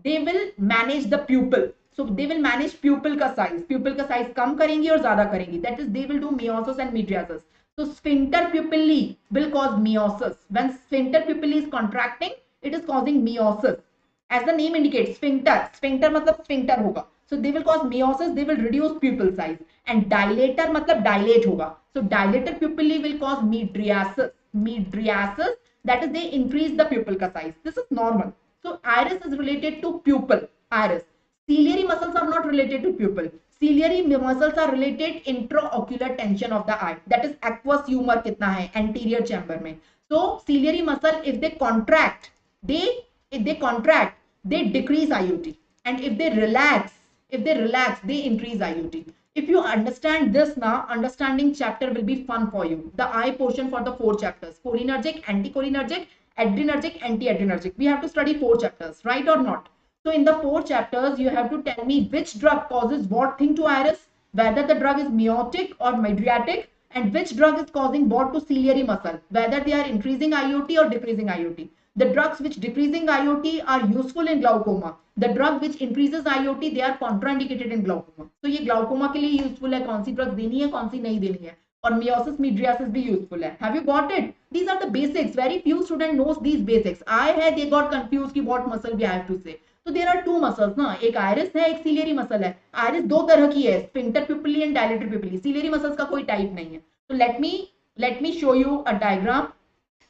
they will manage the pupil. So they will manage pupil का size. Pupil का size कम करेंगी और ज्यादा करेंगी. That is, they will do meiosis and mydriasis. So sphincter pupillae will cause meiosis. When sphincter pupillae is contracting, it is causing meiosis. As the name indicates, sphincter मतलब sphincter होगा. So they will cause meiosis. They will reduce pupil size. And dilator मतलब dilate होगा. So dilator pupillae will cause mydriasis. Mydriasis, that is, they increase the pupil ka size. This is normal. So iris is related to pupil, iris. Ciliary muscles are not related to pupil. Ciliary muscles are related intraocular tension of the eye. That is aqueous humor kitna hai anterior chamber mein. So ciliary muscle, if they contract, they decrease IUT. And if they relax, they increase IUT. If you understand this now, understanding chapter will be fun for you. The eye portion for the 4 chapters: cholinergic, anticholinergic, adrenergic, anti-adrenergic. We have to study 4 chapters, right or not? So in the 4 chapters, you have to tell me which drug causes what thing to iris, whether the drug is meiotic or mydriatic, and which drug is causing what to ciliary muscle, whether they are increasing IOT or decreasing IOT. The drugs which decreasing IOT are useful in glaucoma. The drug which increases IOT, they are contraindicated in glaucoma. So ये glaucoma के लिए useful है, कौन सी drug देनी है, कौन सी नहीं देनी है. और meiosis mydriasis भी useful है. Have you got it? These are the basics. Very few student knows these basics. I had they got confused कि what muscle we have to say. तो there are two muscles ना, एक iris है, एक ciliary muscle है. Iris दो तरह की है, sphincter pupillae and dilator pupillae. Ciliary muscles का कोई type नहीं है. So let me show you a diagram.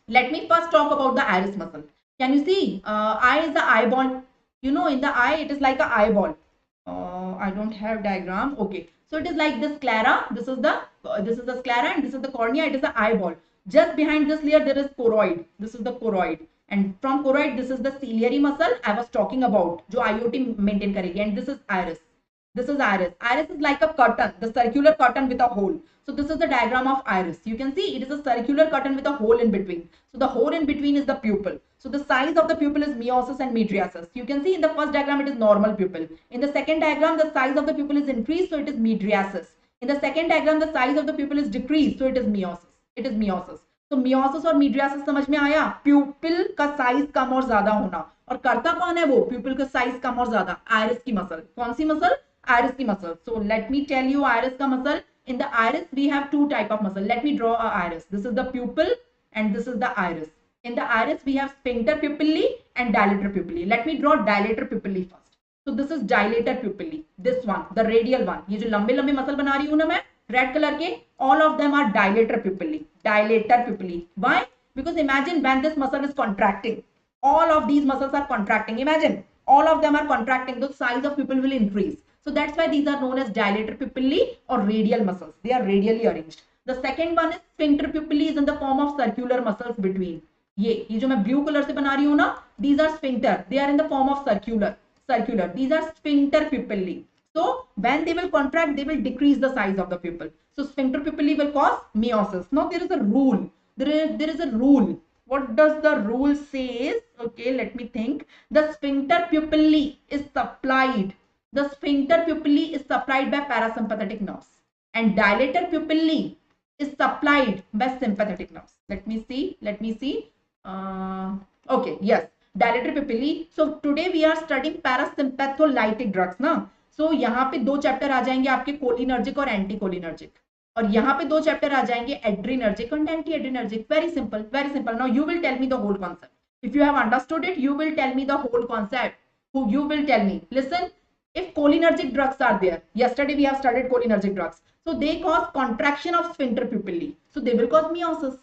Let me first talk about the iris muscle. Can you see? Eye is the eyeball. You know, in the eye it is like a eyeball. I don't have diagram. Okay, so it is like this sclera. This is the sclera, and this is the cornea. It is the eyeball. Just behind this layer there is choroid. This is the choroid, and from choroid this is the ciliary muscle I was talking about, जो IOT maintain करेगी. And this is iris. This is iris. Iris is like a curtain, the circular curtain with a hole. So this is the diagram of iris. You can see it is a circular curtain with a hole in between. So the hole in between is the pupil. So the size of the pupil is meiosis and mydriasis. You can see in the first diagram it is normal pupil. In the second diagram the size of the pupil is increased, so it is mydriasis. In the second diagram the size of the pupil is decreased, so it is meiosis. It is meiosis. तो meiosis और mydriasis समझ में आया? Pupil का size कम और ज्यादा होना. और करता कौन है वो? Pupil का size कम और ज्यादा. Iris की muscle. कौन सी muscle? Iris की muscle. So let me tell you iris का muscle. In the iris we have two type of muscle. Let me draw a iris. This is the pupil and this is the iris. In the iris we have sphincter pupillae and dilator pupillae. Let me draw dilator pupillae first. So this is dilator pupillae. This one, the radial one. ये जो लंबे लंबे muscle बना रही हूँ ना मैं, red color के, all of them are dilator pupillae. Dilator pupillae. Why? Because imagine when this muscle is contracting, all of these muscles are contracting. Imagine all of them are contracting. The size of pupil will increase. So that's why these are known as dilator pupillae or radial muscles. They are radially arranged. The second one is sphincter pupillae is in the form of circular muscles between. ये जो मैं blue color से बना रही हूँ ना, these are sphincter. They are in the form of circular. These are sphincter pupillae. So when they will contract, they will decrease the size of the pupil. So sphincter pupillae will cause meiosis. Now there is a rule. There is a rule. What does the rule says? Okay, let me think. The sphincter pupillae is supplied. The sphincter pupillae is supplied by parasympathetic nerves, and dilator pupillae is supplied by sympathetic nerves. Let me see. Okay, yes, dilator pupillae. So today we are studying parasympatholytic drugs ना. So यहाँ पे दो chapter आ जाएंगे आपके cholinergic और anticholinergic, और यहाँ पे दो चैप्टर आ जाएंगे एड्रीनर्जिक और anti adrenergic. Very simple, very simple. Now you will tell me the whole concept. If you have understood it, you will tell me the whole concept. You will tell me. Listen, if cholinergic drugs are there, yesterday we have studied cholinergic drugs, so they cause contraction of sphincter pupillae, so they will cause meiosis.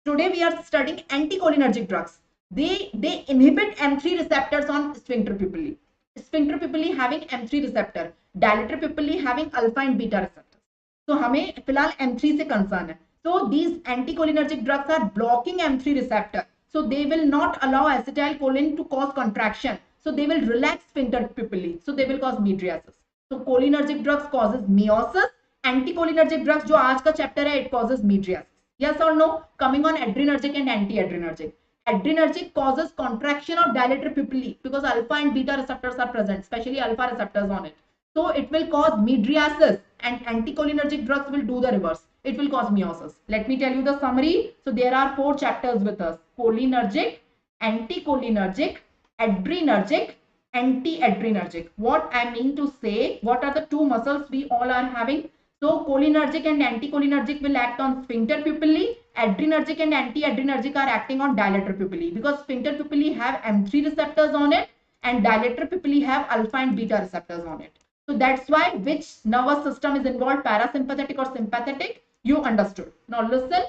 Today we are studying anticholinergic drugs. They inhibit M3 receptors on sphincter pupillae. Sphincter pupillae having M3 receptor, dilator pupillae having alpha and beta receptors. So हमें फिलहाल M3 से concern है. So these anticholinergic drugs are blocking M3 receptor. So they will not allow acetylcholine to cause contraction. So they will relax sphincter pupillae. So they will cause mydriasis. So cholinergic drugs causes meiosis. Anticholinergic drugs जो आज का chapter है, it causes mydriasis. Yes or no? Coming on adrenergic and anti-adrenergic. Adrenergic causes contraction of dilator pupillae because alpha and beta receptors are present, especially alpha receptors on it. So it will cause mydriasis, and anticholinergic drugs will do the reverse. It will cause meiosis. Let me tell you the summary. So there are 4 chapters with us: cholinergic, anticholinergic, adrenergic, anti-adrenergic. What I mean to say, what are the 2 muscles we all are having? So cholinergic and anticholinergic will act on sphincter pupillae. Adrenergic and anti-adrenergic are acting on dilator pupillae, because sphincter pupillae have M3 receptors on it and dilator pupillae have alpha and beta receptors on it. So that's why which nervous system is involved, parasympathetic or sympathetic, you understood. Now listen,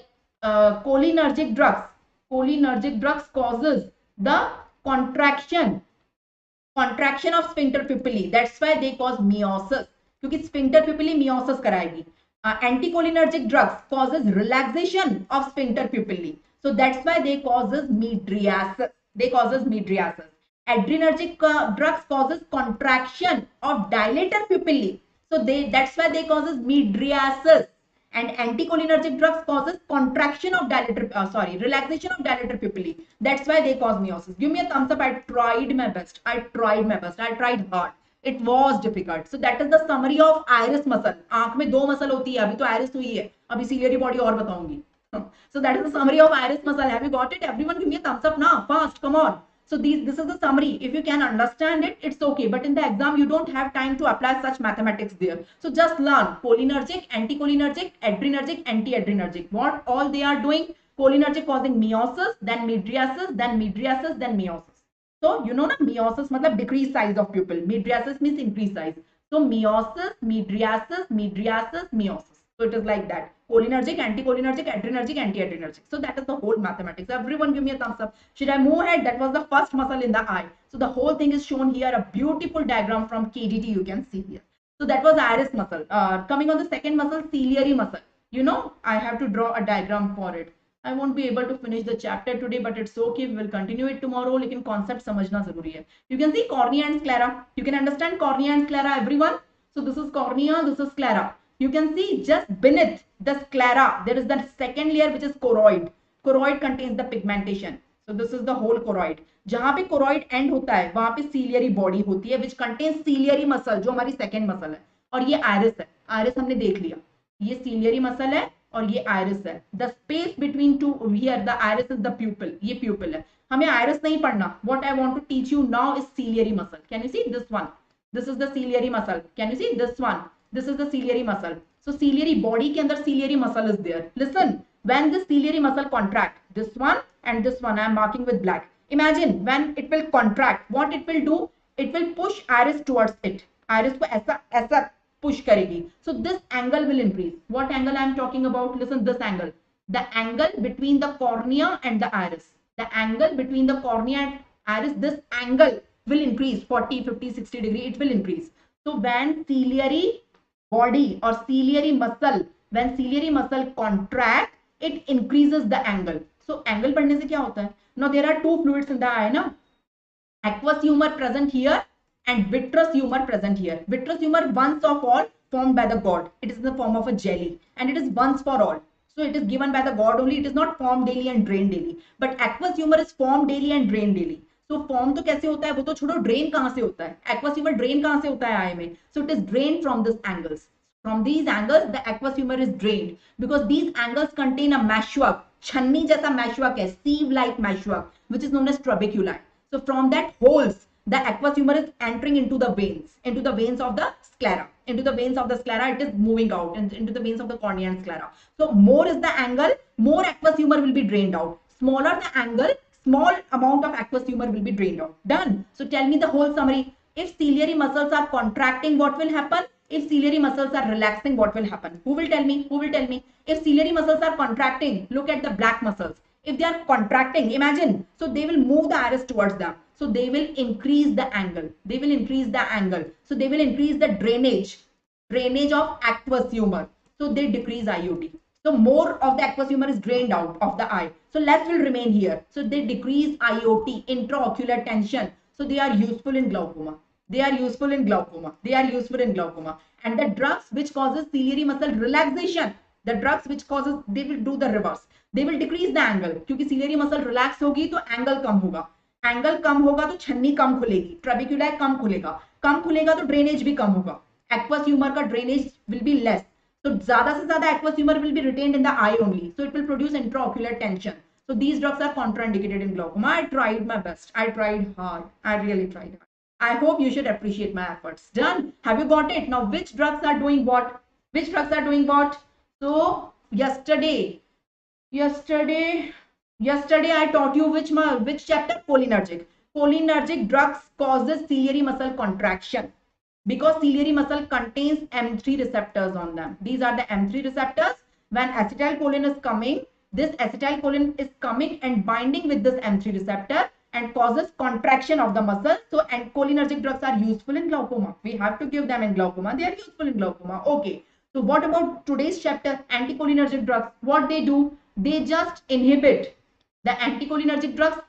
cholinergic drugs causes the contraction of sphincter pupillae. That's why they cause meiosis, क्योंकि sphincter pupillae meiosis कराएगी. Anticholinergic drugs causes relaxation of sphincter pupillae. So that's why they causes mydriasis. Adrenergic drugs causes contraction of dilator pupillae. So that's why they causes mydriasis. And anticholinergic drugs causes contraction of relaxation of dilator pupillae. That's why they cause meiosis. Give me a thumbs up. I tried my best. I tried hard. It was difficult. So that is the summary of iris muscle. आंख में 2 muscle होती है, अभी तो iris हुई है, अभी ciliary body और बताऊंगी. So that is the summary of iris muscle. Have you got it? Everyone give me a thumbs up now. Fast, come on. So this is the summary. If you can understand it, it's okay. But in the exam, you don't have time to apply such mathematics there. So just learn cholinergic, anticholinergic, adrenergic, anti-adrenergic. What all they are doing? Cholinergic causing meiosis, then mydriasis, then meiosis. So you know na, meiosis मतलब decrease size of pupil. Mydriasis means increase size. So meiosis, mydriasis, meiosis. So it is like that. Cholinergic, anticholinergic, adrenergic, anti-adrenergic. So that is the whole mathematics. Everyone give me a thumbs up. Should I move ahead? That was the first muscle in the eye. So the whole thing is shown here. A beautiful diagram from KDT you can see here. So that was iris muscle. Coming on the second muscle, ciliary muscle. You know, I have to draw a diagram for it. I won't be able to finish the chapter today, but it's okay. We will continue it tomorrow. लेकिन concept समझना जरूरी है. You can see cornea and sclera. You can understand cornea and sclera, everyone. So this is cornea, this is sclera. You can see just beneath the sclera, there is the second layer which is choroid. Choroid contains the pigmentation. So this is the whole choroid. जहाँ पे choroid end होता है, वहाँ पे ciliary body होती है, which contains ciliary muscle, जो हमारी second muscle है. और ये iris है. Iris हमने देख लिया. ये ciliary muscle है और ये iris है. The space between two here, the iris is the pupil. ये pupil है. हमें iris नहीं पढ़ना. What I want to teach you now is ciliary muscle. Can you see this one? This is the ciliary muscle. Can you see this one? This is the ciliary muscle. So ciliary body के अंदर ciliary muscle is there. Listen, when this ciliary muscle contract, this one and this one I am marking with black. Imagine when it will contract, what it will do? It will push iris towards it. Iris को ऐसा push करेगी. So this angle will increase. What angle I am talking about? Listen, this angle. The angle between the cornea and the iris. The angle between the cornea and iris, this angle will increase 40, 50, 60 degree. It will increase. So when ciliary body or ciliary muscle When ciliary muscle contract, it increases the angle. So angle बढ़ने से क्या होता है? Now there are two fluids in the eye, ना? Aqueous humor present here and vitreous humor present here. Vitreous humor once of all formed by the god. It is in the form of a jelly and it is once for all. So it is given by the god only. It is not formed daily and drained daily. But aqueous humor is formed daily and drained daily. So form तो कैसे होता है वो तो छोड़ो, drain कहाँ से होता है? Aqueous humor drain कहाँ से होता है eye में? So it is drained from these angles. From these angles, the aqueous humor is drained because these angles contain a meshwork. छन्नी जैसा meshwork है, sieve-like meshwork, which is known as trabeculae. So from that holes, the aqueous humor is entering into the veins of the sclera. Into the veins of the sclera, it is moving out into the veins of the cornea and sclera. So more is the angle, more aqueous humor will be drained out. Smaller the angle, small amount of aqueous humor will be drained out. Done. So tell me the whole summary. If ciliary muscles are contracting, what will happen? If ciliary muscles are relaxing, what will happen? Who will tell me? Who will tell me? If ciliary muscles are contracting, look at the black muscles. If they are contracting, imagine, so they will move the iris towards them. So they will increase the angle. They will increase the angle. So they will increase the drainage of aqueous humor. So they decrease IOT. So more of the aqueous humor is drained out of the eye. So less will remain here. So they decrease IOT, intraocular tension. So they are useful in glaucoma. They are useful in glaucoma. They are useful in glaucoma. And the drugs which causes ciliary muscle relaxation, the drugs which causes, they will do the reverse. They will decrease the angle. क्योंकि ciliary muscle relax होगी तो angle कम होगा. Angle कम होगा तो छन्नी कम खुलेगी. Trabeculae कम खुलेगा तो drainage भी कम होगा. Aqueous humor का drainage will be less. So ज़्यादा से ज़्यादा aqueous humor will be retained in the eye only. So it will produce intraocular tension. So these drugs are contraindicated in glaucoma. I tried my best. I tried hard. I really tried hard. I hope you should appreciate my efforts. Done. Have you got it? Now, which drugs are doing what? Which drugs are doing what? So, yesterday I taught you which chapter? Cholinergic. Cholinergic drugs causes ciliary muscle contraction because ciliary muscle contains M3 receptors on them. These are the M3 receptors. When acetylcholine is coming, this acetylcholine is coming and binding with this M3 receptor and causes contraction of the muscle. So, and cholinergic drugs are useful in glaucoma. We have to give them in glaucoma. They are useful in glaucoma. Okay. So, what about today's chapter? Anticholinergic drugs. What they do? They just inhibit the anticholinergic drugs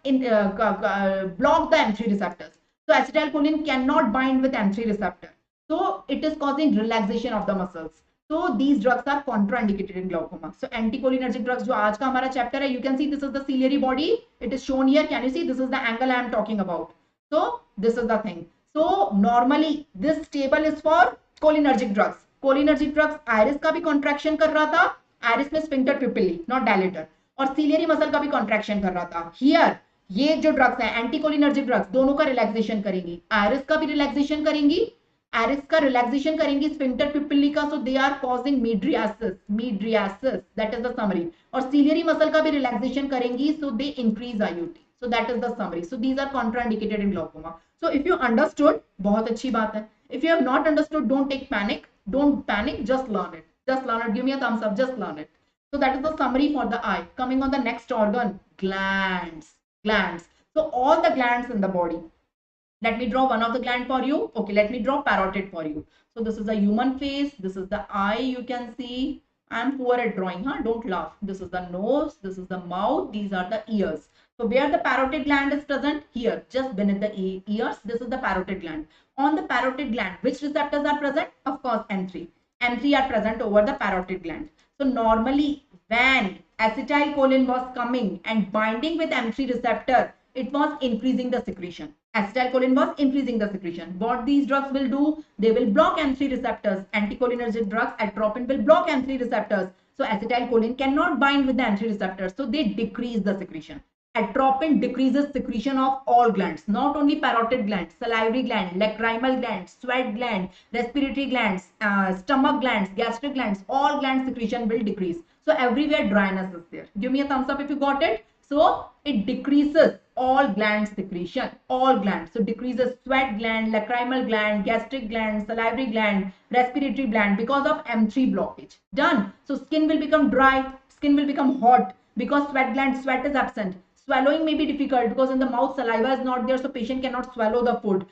block the M3 receptors. So, acetylcholine cannot bind with M3 receptor. So, it is causing relaxation of the muscles. So these drugs are contraindicated in glaucoma. So anticholinergic drugs, जो आज का हमारा chapter है, you can see this is the ciliary body. It is shown here. Can you see? This is the angle I am talking about. So this is the thing. So normally this table is for cholinergic drugs. Cholinergic drugs iris का भी contraction कर रहा था. Iris में sphincter pupilli, not dilator. और ciliary muscle का भी contraction कर रहा था. Here ये जो drugs हैं, anticholinergic drugs, दोनों का relaxation करेंगी. Iris का भी relaxation करेंगी. Iris का relaxation करेंगी sphincter pupilli का, so they are causing mydriasis. That is the summary. और ciliary muscle का भी relaxation करेंगी, so they increase IOT. So that is the summary. So these are contraindicated in glaucoma. So if you understood, बहुत अच्छी बात है. If you have not understood, don't take panic. Don't panic. Just learn it. Just learn it. Give me a thumbs up. Just learn it. So that is the summary for the eye. Coming on the next organ, glands. Glands. So all the glands in the body. Let me draw one of the gland for you. Okay, let me draw parotid for you. So this is the human face. This is the eye, you can see. I am poor at drawing, huh? Don't laugh. This is the nose. This is the mouth. These are the ears. So where the parotid gland is present? Here, just beneath the ears. This is the parotid gland. On the parotid gland, which receptors are present? Of course, M3. M3 are present over the parotid gland. So normally, when acetylcholine was coming and binding with M3 receptor, it was increasing the secretion. Acetylcholine was increasing the secretion. What these drugs will do? They will block M3 receptors. Anticholinergic drugs, atropine will block M3 receptors. So acetylcholine cannot bind with the M3 receptors. So they decrease the secretion. Atropine decreases secretion of all glands, not only parotid gland, salivary gland, lacrimal gland, sweat gland, respiratory glands, stomach glands, gastric glands, all gland secretion will decrease. So everywhere dryness is there. Give me a thumbs up if you got it. So it decreases all gland secretion, all glands. So decreases sweat gland, lacrimal gland, gastric gland, salivary gland, respiratory gland because of M3 blockage. Done. So skin will become dry, skin will become hot because sweat is absent. Swallowing may be difficult because in the mouth saliva is not there, so patient cannot swallow the food.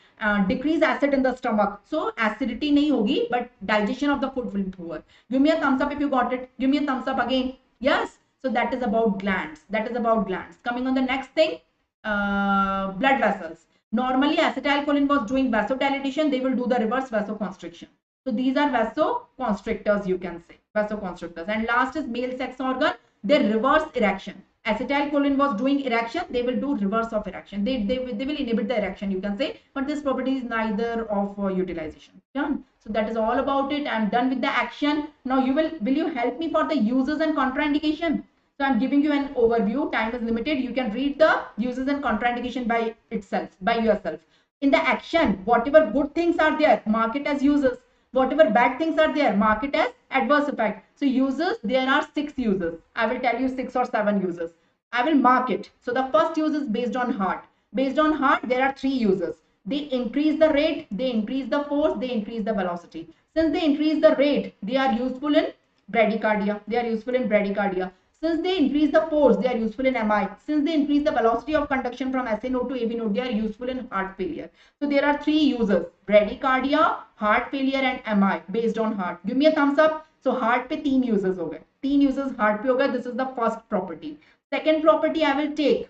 Decrease acid in the stomach, so acidity nahi hogi, but digestion of the food will be poor. Give me a thumbs up if you got it. Give me a thumbs up again. Yes. So that is about glands. That is about glands. Coming on the next thing, blood vessels. Normally, acetylcholine was doing vasodilatation. They will do the reverse vasoconstriction. So these are vasoconstrictors, you can say, vasoconstrictors. And last is male sex organ. They reverse erection. Acetylcholine was doing erection. They will do reverse of erection. They will inhibit the erection, you can say. But this property is neither of utilization. Done. So that is all about it. I'm done with the action. Now will you help me for the uses and contraindication? So I'm giving you an overview. Time is limited. You can read the uses and contraindication by itself, by yourself. In the action, whatever good things are there, mark it as uses. Whatever bad things are there, mark it as adverse effect. So uses, there are 6 uses. I will tell you 6 or 7 uses. I will mark it. So the first use is based on heart. Based on heart, there are 3 uses. They increase the rate, they increase the force, they increase the velocity. Since they increase the rate, they are useful in bradycardia. They are useful in bradycardia. Since they increase the force, they are useful in MI. Since they increase the velocity of conduction from SA node to AV node, they are useful in heart failure. So there are 3 uses: bradycardia, heart failure, and MI based on heart. Give me a thumbs up. So heart पे 3 uses हो गए. 3 uses heart पे हो गए. This is the first property. Second property I will take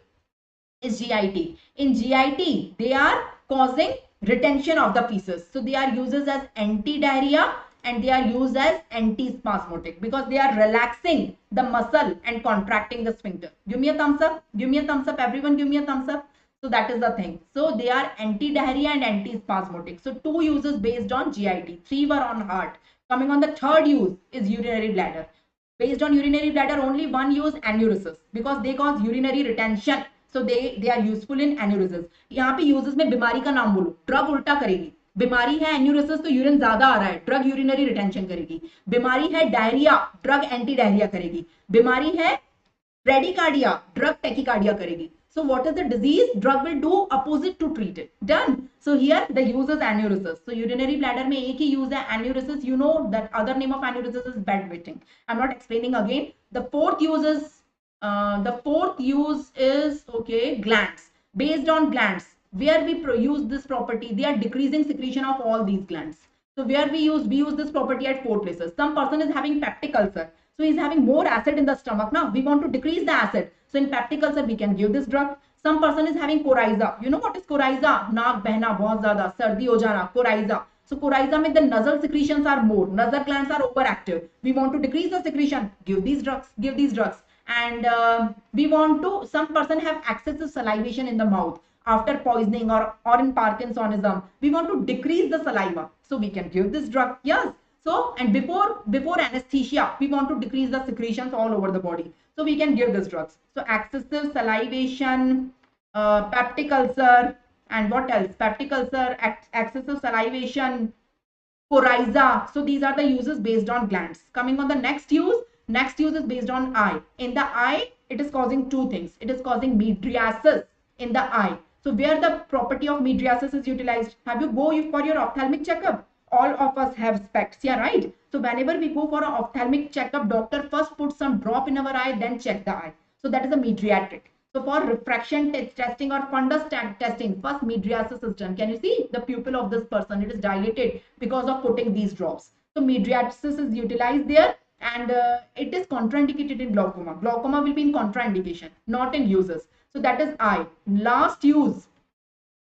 is GIT. In GIT, they are causing retention of the feces. So they are used as anti-diarrhea and they are used as anti-spasmodic because they are relaxing the muscle and contracting the sphincter. Give me a thumbs up. Give me a thumbs up. Everyone give me a thumbs up. So that is the thing. So they are anti-diarrhea and anti-spasmodic. So 2 uses based on GIT. 3 were on heart. Coming on the third use is urinary bladder. Based on urinary bladder, only 1 use anuresis because they cause urinary retention. So they are useful in anuresis. यहाँ पे uses में बीमारी का नाम बोलो. Drug उल्टा करेगी. बीमारी है एन्यूरेसिस तो यूरिन ज्यादा आ रहा है, ड्रग यूरिनरी रिटेंशन करेगी. बीमारी है डायरिया, ड्रग एंटी डायरिया करेगी. बीमारी है ब्रेडिकार्डिया, ड्रग टेकिकार्डिया करेगी. So what is the disease? Drug will do opposite to treat it. Done. So here the use is anuresis. So urinary bladder में एक ही use है anuresis. You know that other name of anuresis is bedwetting. I'm not explaining again. The fourth use is okay, glands. Based on glands, where we use this property, they are decreasing secretion of all these glands. So where we use this property at 4 places. Some person is having peptic ulcer. So he's having more acid in the stomach. Now we want to decrease the acid. So in peptic ulcer, we can give this drug. Some person is having coryza. You know what is coryza? Naak behna bahut zyada, sardi ho jana, coryza. So coryza mein the nasal secretions are more. Nasal glands are overactive. We want to decrease the secretion. Give these drugs. Give these drugs. And we want to, some person have excessive salivation in the mouth after poisoning or in Parkinsonism. We want to decrease the saliva. So we can give this drug. Yes. So, and before anesthesia, we want to decrease the secretions all over the body. So we can give this drugs. So excessive salivation, peptic ulcer, and what else? Peptic ulcer, excessive salivation, coryza. So these are the uses based on glands. Coming on the next use is based on eye. In the eye, it is causing 2 things. It is causing mydriasis in the eye. So where the property of mydriasis is utilized? Have you go for your ophthalmic checkup? All of us have specs, yeah, right? So whenever we go for an ophthalmic checkup, doctor first puts some drop in our eye, then check the eye. So that is a mydriatic. So for refraction testing or fundus testing, first mydriasis is done. Can you see the pupil of this person? It is dilated because of putting these drops. So mydriasis is utilized there, and it is contraindicated in glaucoma. Glaucoma will be in contraindication, not in uses. So that is eye. Last use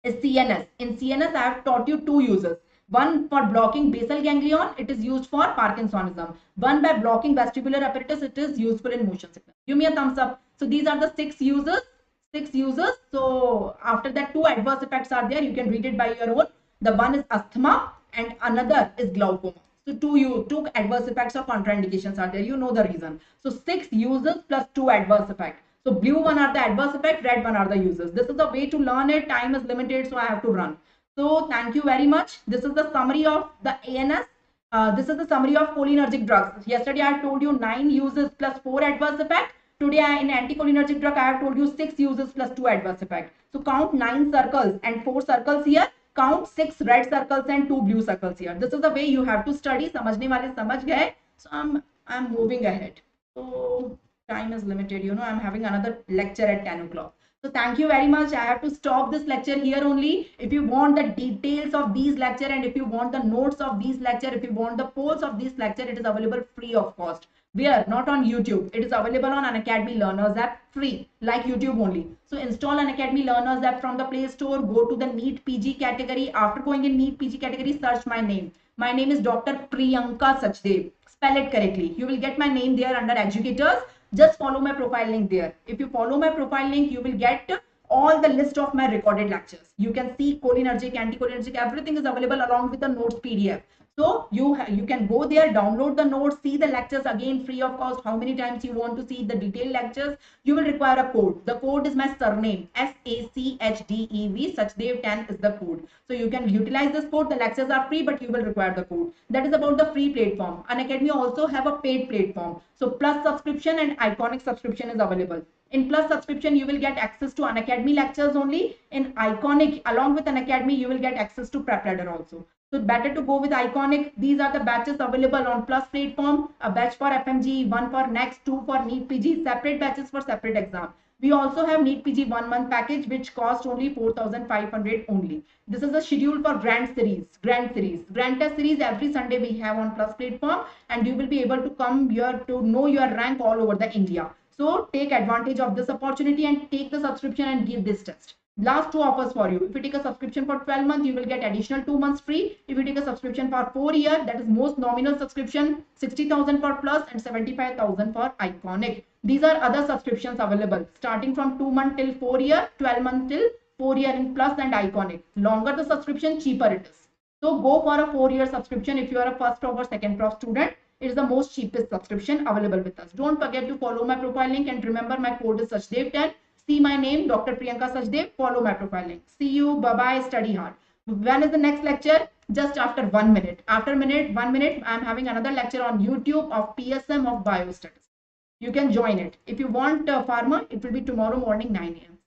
is CNS. In CNS, I have taught you 2 uses. One for blocking basal ganglion, it is used for Parkinsonism. One by blocking vestibular apparatus, it is useful in motion sickness. Give me a thumbs up. So these are the 6 uses. 6 uses. So after that, 2 adverse effects are there. You can read it by your own. The one is asthma and another is glaucoma. So 2 adverse effects or contraindications are there. You know the reason. So 6 uses plus 2 adverse effects. So blue one are the adverse effect, red one are the uses. This is the way to learn it. Time is limited, so I have to run. So thank you very much. This is the summary of the ANS. This is the summary of cholinergic drugs. Yesterday I told you 9 uses plus 4 adverse effect. Today in anticholinergic drug I have told you 6 uses plus 2 adverse effect. So count 9 circles and 4 circles here. Count 6 red circles and 2 blue circles here. This is the way you have to study. समझने वाले समझ गए. So I'm moving ahead. So time is limited. You know I'm having another lecture at 10 o'clock. So thank you very much. I have to stop this lecture here only. If you want the details of these lecture and if you want the notes of these lecture, if you want the polls of this lecture, it is available free of cost. Where? Not on YouTube. It is available on Unacademy Learners app free, like YouTube only. So install Unacademy Learners app from the Play Store. Go to the NEET PG category. After going in NEET PG category, search my name. My name is Dr. Priyanka Sachdev. Spell it correctly. You will get my name there under educators. Just follow my profile link there. If you follow my profile link, you will get all the list of my recorded lectures. You can see cholinergic, anticholinergic, everything is available along with the notes PDF. So you can go there, download the notes, see the lectures again free of cost. How many times you want to see the detailed lectures? You will require a code. The code is my surname, SACHDEV. Sachdev 10 is the code. So you can utilize this code. The lectures are free, but you will require the code. That is about the free platform. Unacademy also have a paid platform. So Plus subscription and Iconic subscription is available. In Plus subscription, you will get access to Unacademy lectures only. In Iconic, along with Unacademy, you will get access to Prep Ladder also. So better to go with Iconic. These are the batches available on Plus platform. A batch for FMG, one for next, two for NEET PG, separate batches for separate exam. We also have NEET PG 1 month package, which cost only 4,500 only. This is a schedule for grand test series. Every Sunday we have on Plus platform, and you will be able to come here to know your rank all over the India. So take advantage of this opportunity and take the subscription and give this test. Last two offers for you. If you take a subscription for 12 months, you will get additional 2 months free. If you take a subscription for 4 years, that is most nominal subscription, 60,000 for Plus and 75,000 for Iconic. These are other subscriptions available starting from 2 months till 4 year, 12 months till 4 year in Plus and Iconic. Longer the subscription, cheaper it is. So go for a 4-year subscription if you are a first prof or second prof student. It is the most cheapest subscription available with us. Don't forget to follow my profile link and remember my code is Sachdev10. See my name, Dr. Priyanka Sachdev. Follow my profile link. See you. Bye-bye. Study hard. When is the next lecture? Just after 1 minute. After 1 minute, I am having another lecture on YouTube of PSM of biostatistics. You can join it. If you want pharma, it will be tomorrow morning 9 a.m.